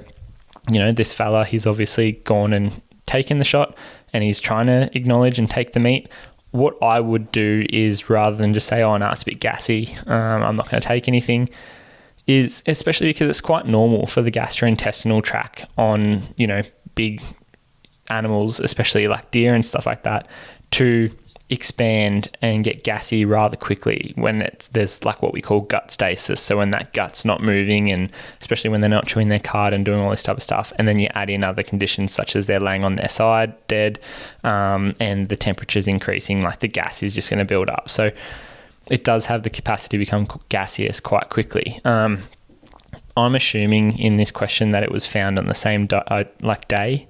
this fella, he's obviously gone and taken the shot and he's trying to acknowledge and take the meat. What I would do is, rather than just say, oh no, it's a bit gassy, I'm not going to take anything, is, especially because it's quite normal for the gastrointestinal tract on, big animals, especially like deer and stuff like that, to expand and get gassy rather quickly when there's like what we call gut stasis. So when that gut's not moving, and especially when they're not chewing their cud and doing all this type of stuff, and then you add in other conditions such as they're laying on their side dead, and the temperature's increasing, like the gas is just going to build up. So it does have the capacity to become gaseous quite quickly. I'm assuming in this question that it was found on the same day.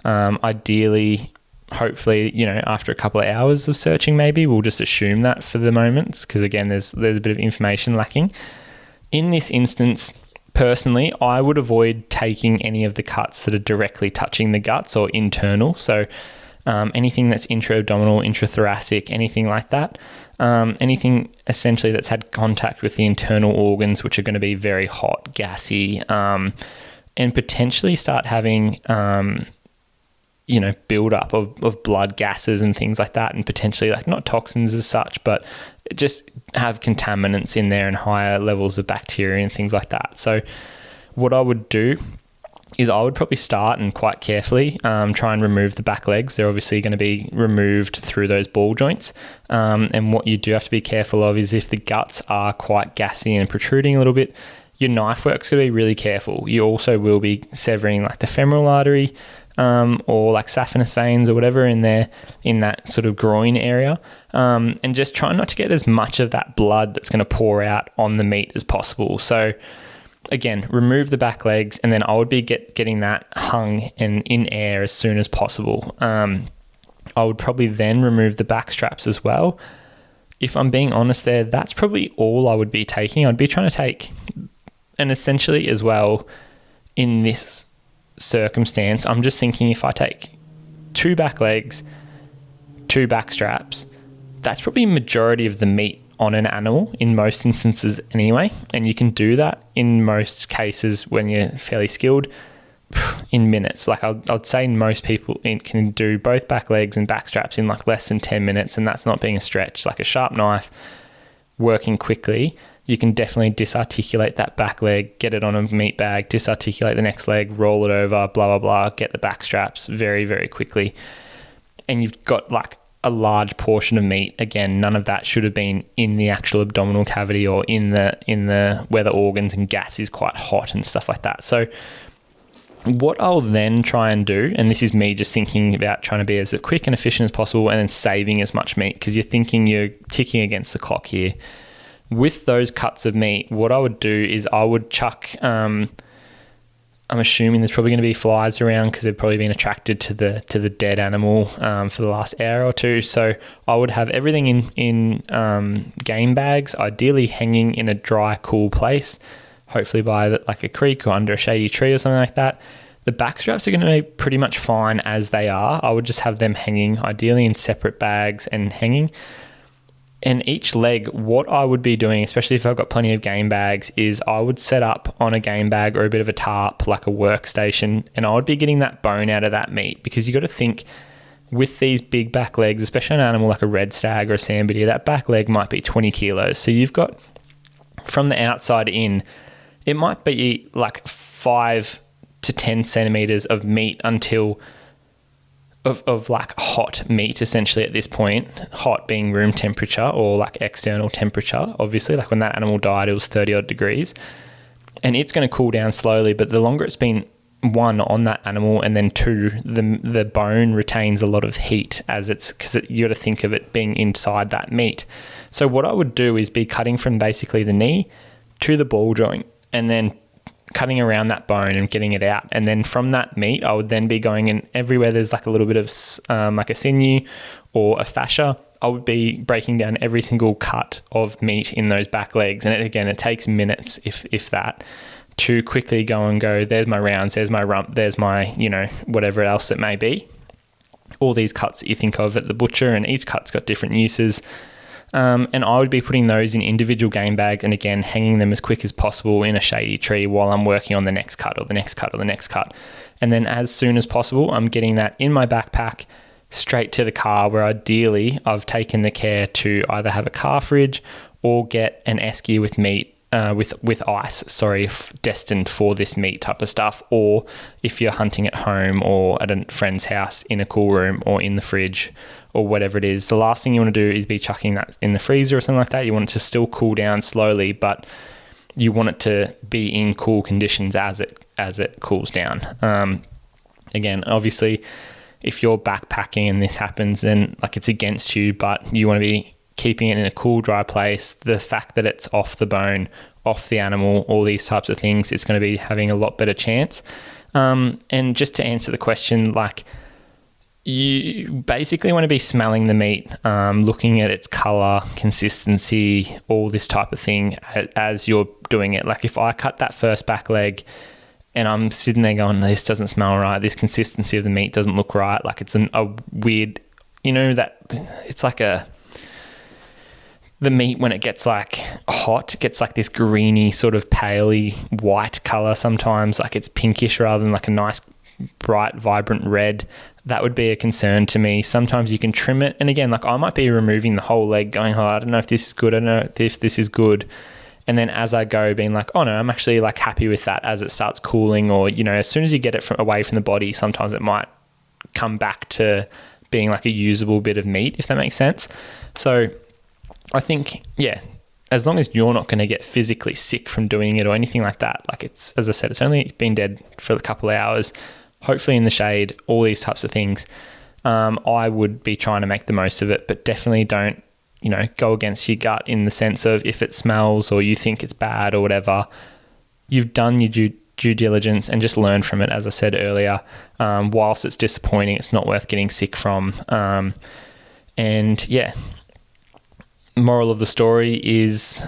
Ideally, hopefully, after a couple of hours of searching, maybe we'll just assume that for the moment, because again, there's a bit of information lacking. In this instance, personally, I would avoid taking any of the cuts that are directly touching the guts or internal. So anything that's intra-abdominal, intrathoracic, anything like that. Anything essentially that's had contact with the internal organs, which are going to be very hot, gassy, and potentially start having build up of blood gases and things like that, and potentially like not toxins as such, but just have contaminants in there and higher levels of bacteria and things like that. So what I would do is I would probably start and quite carefully try and remove the back legs. They're obviously going to be removed through those ball joints. And what you do have to be careful of is if the guts are quite gassy and protruding a little bit, your knife work's going to be really careful. You also will be severing like the femoral artery, or like saphenous veins or whatever in there, in that sort of groin area, and just try not to get as much of that blood that's going to pour out on the meat as possible. So again, remove the back legs, and then I would be getting that hung and in air as soon as possible. I would probably then remove the back straps as well. If I'm being honest there, that's probably all I would be taking. I'd be trying to take, and essentially as well, in this circumstance, I'm just thinking if I take 2 back legs, 2 back straps, that's probably a majority of the meat on an animal in most instances anyway. And you can do that in most cases when you're fairly skilled in minutes. Like I'd say most people can do both back legs and back straps in like less than 10 minutes. And that's not being a stretch. Like a sharp knife working quickly, you can definitely disarticulate that back leg, get it on a meat bag, disarticulate the next leg, roll it over, blah, blah, blah, get the back straps very, very quickly. And you've got like a large portion of meat. Again, none of that should have been in the actual abdominal cavity or in the where the organs and gas is quite hot and stuff like that. So what I'll then try and do, and this is me just thinking about trying to be as quick and efficient as possible and then saving as much meat, because you're thinking you're ticking against the clock here. With those cuts of meat, what I would do is I would chuck, I'm assuming there's probably going to be flies around because they've probably been attracted to the dead animal for the last hour or two. So I would have everything in game bags, ideally hanging in a dry, cool place, hopefully by like a creek or under a shady tree or something like that. The back straps are going to be pretty much fine as they are. I would just have them hanging, ideally in separate bags and hanging. And each leg, what I would be doing, especially if I've got plenty of game bags, is I would set up on a game bag or a bit of a tarp, like a workstation, and I would be getting that bone out of that meat, because you got to think with these big back legs, especially an animal like a red stag or a sandbitty, that back leg might be 20 kilos. So you've got from the outside in, it might be like 5 to 10 centimeters of meat until of like hot meat, essentially at this point, hot being room temperature or like external temperature. Obviously, like when that animal died, it was 30 odd degrees, and it's going to cool down slowly. But the longer it's been, 1, on that animal, and then 2, the bone retains a lot of heat because you got to think of it being inside that meat. So what I would do is be cutting from basically the knee to the ball joint, and then cutting around that bone and getting it out. And then from that meat, I would then be going in everywhere there's like a little bit of like a sinew or a fascia. I would be breaking down every single cut of meat in those back legs. And it takes minutes, if that, to quickly go, there's my rounds, there's my rump, there's my, whatever else it may be. All these cuts that you think of at the butcher, and each cut's got different uses. And I would be putting those in individual game bags, and again, hanging them as quick as possible in a shady tree while I'm working on the next cut or the next cut or the next cut. And then as soon as possible, I'm getting that in my backpack straight to the car, where ideally I've taken the care to either have a car fridge or get an esky with meat, with ice, destined for this meat type of stuff. Or if you're hunting at home or at a friend's house, in a cool room or in the fridge or whatever it is, the last thing you want to do is be chucking that in the freezer or something like that. You want it to still cool down slowly, but you want it to be in cool conditions as it cools down. Again, obviously, if you're backpacking and this happens, then like it's against you, but you want to be keeping it in a cool, dry place. The fact that it's off the bone, off the animal, all these types of things, it's going to be having a lot better chance. And just to answer the question, like, you basically want to be smelling the meat, looking at its color, consistency, all this type of thing as you're doing it. Like if I cut that first back leg and I'm sitting there going, this doesn't smell right, this consistency of the meat doesn't look right, like it's a weird, that it's like the meat, when it gets like hot, gets like this greeny sort of paley white color sometimes, like it's pinkish rather than like a nice bright vibrant red. That would be a concern to me. Sometimes you can trim it, and again, like I might be removing the whole leg going, I don't know if this is good, I don't know if this is good, and then as I go being like, oh no, I'm actually like happy with that as it starts cooling. Or as soon as you get it away from the body, sometimes it might come back to being like a usable bit of meat, if that makes sense. So I think, as long as you're not going to get physically sick from doing it or anything like that, like it's, as I said, it's only been dead for a couple of hours, hopefully in the shade, all these types of things, I would be trying to make the most of it. But definitely don't, go against your gut in the sense of if it smells or you think it's bad or whatever, you've done your due diligence and just learned from it. As I said earlier, whilst it's disappointing, it's not worth getting sick from. And yeah, moral of the story is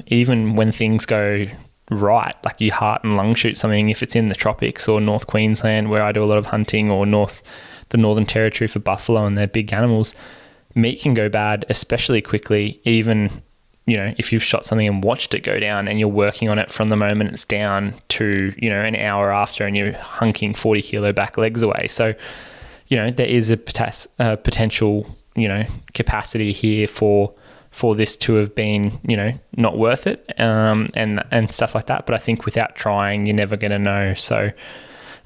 even when things go right, like you heart and lung shoot something, if it's in the tropics or North Queensland where I do a lot of hunting, or the Northern Territory for buffalo and their big animals, meat can go bad especially quickly. Even, you know, if you've shot something and watched it go down and you're working on it from the moment it's down to, you know, an hour after, and you're hunking 40 kilo back legs away. So, you know, there is a potential, you know, capacity here for this to have been, you know, not worth it, and stuff like that. But I think without trying, you're never going to know. So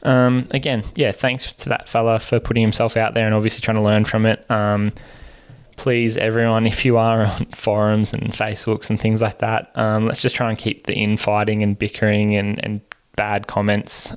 again, yeah, thanks to that fella for putting himself out there and obviously trying to learn from it. Please, everyone, if you are on forums and Facebooks and things like that, let's just try and keep the infighting and bickering and bad comments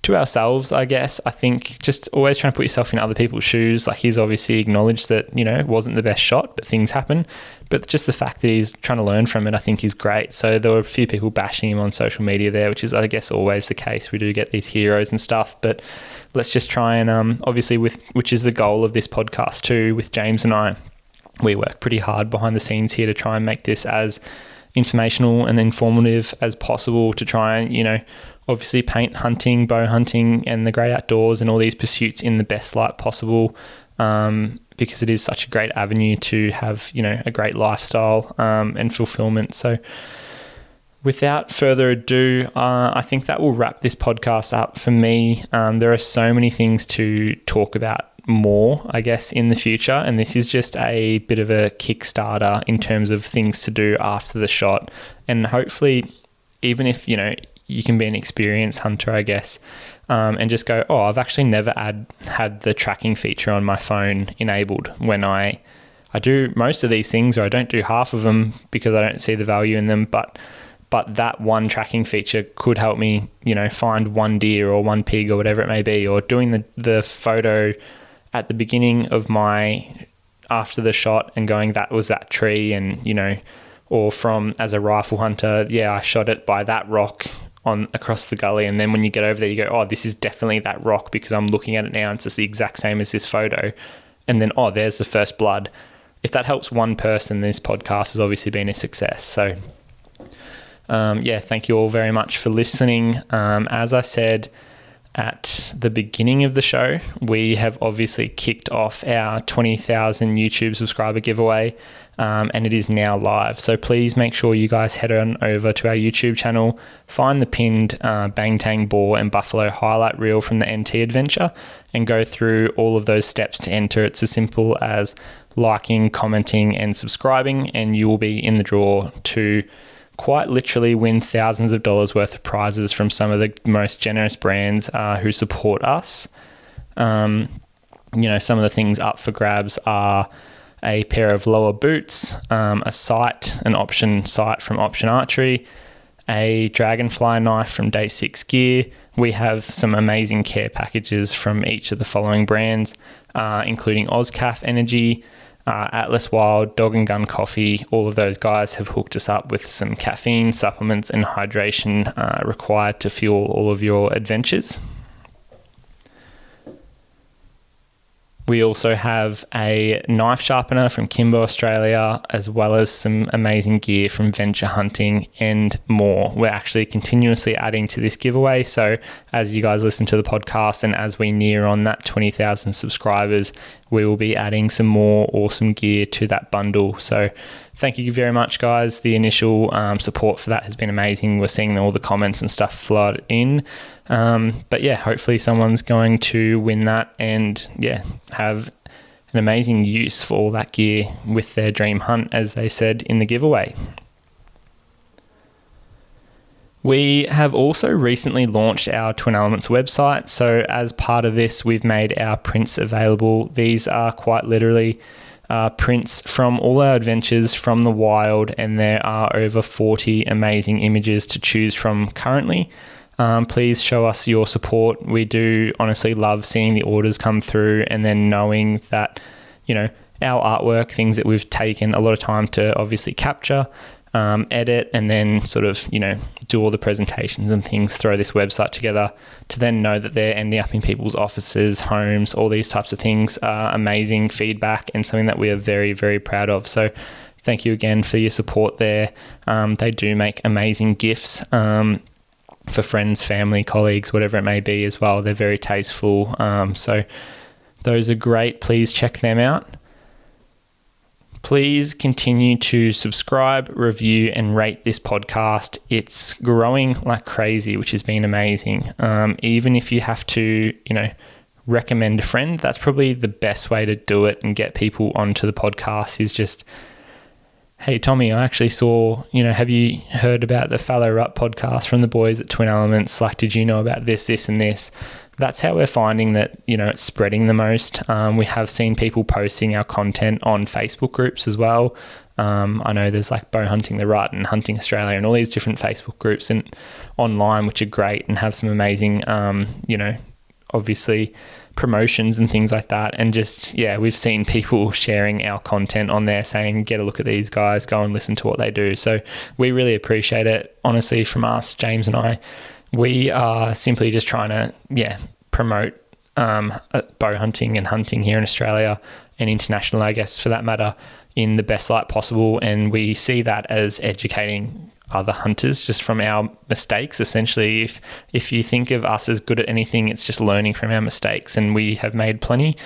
to ourselves, I guess. I think just always trying to put yourself in other people's shoes. Like, he's obviously acknowledged that, you know, it wasn't the best shot, but things happen. But just the fact that he's trying to learn from it, I think is great. So there were a few people bashing him on social media there, which is, I guess, always the case. We do get these heroes and stuff, but let's just try and obviously, which is the goal of this podcast too, with James and I, we work pretty hard behind the scenes here to try and make this as informational and informative as possible, to try and, you know, obviously paint hunting, bow hunting and the great outdoors and all these pursuits in the best light possible, because it is such a great avenue to have, you know, a great lifestyle and fulfillment. So without further ado, I think that will wrap this podcast up for me. There are so many things to talk about more, I guess, in the future, and this is just a bit of a Kickstarter in terms of things to do after the shot. And hopefully, even if, you know, you can be an experienced hunter, I guess, and just go, oh, I've actually never had the tracking feature on my phone enabled when I do most of these things, or I don't do half of them because I don't see the value in them, but that one tracking feature could help me, you know, find one deer or one pig or whatever it may be, or doing the photo at the beginning of my after the shot and going, that was that tree, and, you know, or from as a rifle hunter, yeah, I shot it by that rock on across the gully, and then when you get over there you go, oh, this is definitely that rock because I'm looking at it now and it's just the exact same as this photo, and then, oh, there's the first blood. If that helps one person, this podcast has obviously been a success. So yeah, thank you all very much for listening. As I said at the beginning of the show, we have obviously kicked off our 20,000 YouTube subscriber giveaway, and it is now live. So please make sure you guys head on over to our YouTube channel, find the pinned Bang Tang Boar and Buffalo highlight reel from the NT adventure, and go through all of those steps to enter. It's as simple as liking, commenting, and subscribing, and you will be in the draw to quite literally win thousands of dollars worth of prizes from some of the most generous brands who support us. You know, some of the things up for grabs are a pair of lower boots, a sight, an option sight from Option Archery, a dragonfly knife from Day 6 Gear. We have some amazing care packages from each of the following brands, including OzCaf Energy, Atlas Wild, Dog and Gun Coffee. All of those guys have hooked us up with some caffeine supplements and hydration required to fuel all of your adventures. We also have a knife sharpener from Kimbo Australia, as well as some amazing gear from Venture Hunting and more. We're actually continuously adding to this giveaway. So as you guys listen to the podcast and as we near on that 20,000 subscribers, we will be adding some more awesome gear to that bundle. So thank you very much, guys. The initial support for that has been amazing. We're seeing all the comments and stuff flood in. But yeah, hopefully someone's going to win that and yeah, have an amazing use for all that gear with their dream hunt, as they said in the giveaway. We have also recently launched our Twin Elements website. So as part of this, we've made our prints available. These are quite literally prints from all our adventures from the wild, and there are over 40 amazing images to choose from currently. Please show us your support. We do honestly love seeing the orders come through and then knowing that, you know, our artwork, things that we've taken a lot of time to obviously capture, edit and then sort of, do all the presentations and things, throw this website together, to then know that they're ending up in people's offices, homes, all these types of things are amazing feedback and something that we are very, very proud of. So thank you again for your support there. They do make amazing gifts for friends, family, colleagues, whatever it may be as well. They're very tasteful. So those are great. Please check them out. Please continue to subscribe, review, and rate this podcast. It's growing like crazy, which has been amazing. Even if you have to, recommend a friend, that's probably the best way to do it and get people onto the podcast is just, hey, Tommy, I actually saw, have you heard about the Fallow Rut podcast from the boys at Twin Elements? Like, did you know about this, and this? That's how we're finding that, it's spreading the most. We have seen people posting our content on Facebook groups as well. I know there's like Bow Hunting the Rut and Hunting Australia and all these different Facebook groups and online, which are great and have some amazing, obviously promotions and things like that. And just, we've seen people sharing our content on there saying, get a look at these guys, go and listen to what they do. So we really appreciate it. Honestly, from us, James and I, we are simply just trying to, promote bow hunting and hunting here in Australia and international, I guess, for that matter, in the best light possible. And we see that as educating other hunters just from our mistakes. Essentially, if you think of us as good at anything, it's just learning from our mistakes. And we have made plenty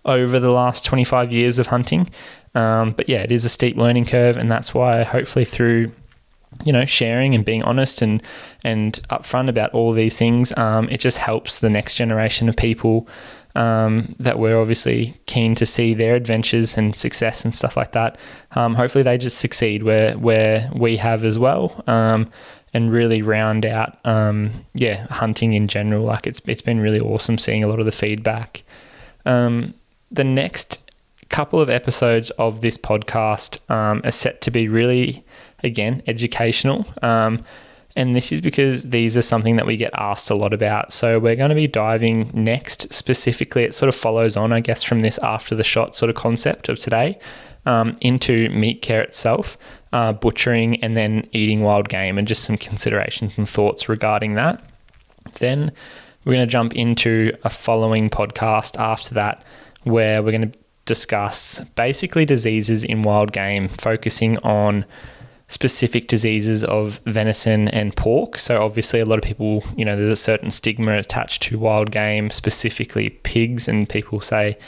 over the last 25 years of hunting. But it is a steep learning curve. And that's why hopefully through sharing and being honest and upfront about all these things, it just helps the next generation of people that we're obviously keen to see their adventures and success and stuff like that. Hopefully they just succeed where we have as well, and really round out hunting in general. Like it's been really awesome seeing a lot of the feedback. The next couple of episodes of this podcast are set to be really, again, educational. And this is because these are something that we get asked a lot about. So we're going to be diving next specifically, it sort of follows on, I guess, from this after the shot sort of concept of today, into meat care itself, butchering and then eating wild game, and just some considerations and thoughts regarding that. Then we're going to jump into a following podcast after that, where we're going to discuss basically diseases in wild game, focusing on specific diseases of venison and pork. So obviously a lot of people, there's a certain stigma attached to wild game, specifically pigs, and people say,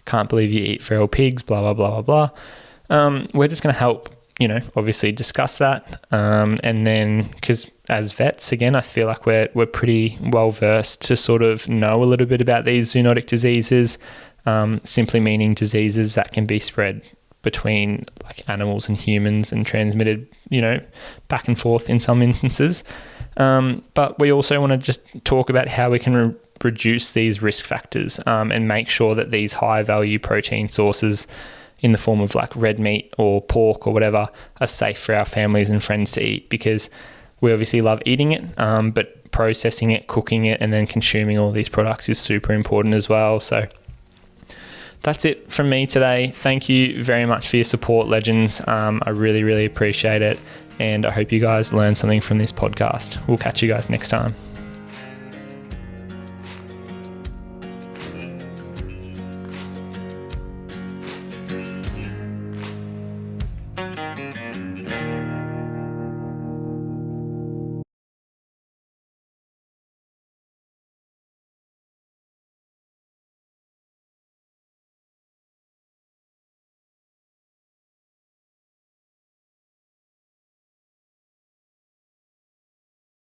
can't believe you eat feral pigs, blah, blah, blah, blah, blah. We're just going to help, obviously discuss that. And then, because as vets, again, I feel like we're pretty well versed to sort of know a little bit about these zoonotic diseases, simply meaning diseases that can be spread between like animals and humans and transmitted, back and forth in some instances. But we also want to just talk about how we can reduce these risk factors and make sure that these high value protein sources in the form of like red meat or pork or whatever are safe for our families and friends to eat, because we obviously love eating it, but processing it, cooking it, and then consuming all these products is super important as well. So that's it from me today. Thank you very much for your support, legends. I really, really appreciate it. And I hope you guys learned something from this podcast. We'll catch you guys next time.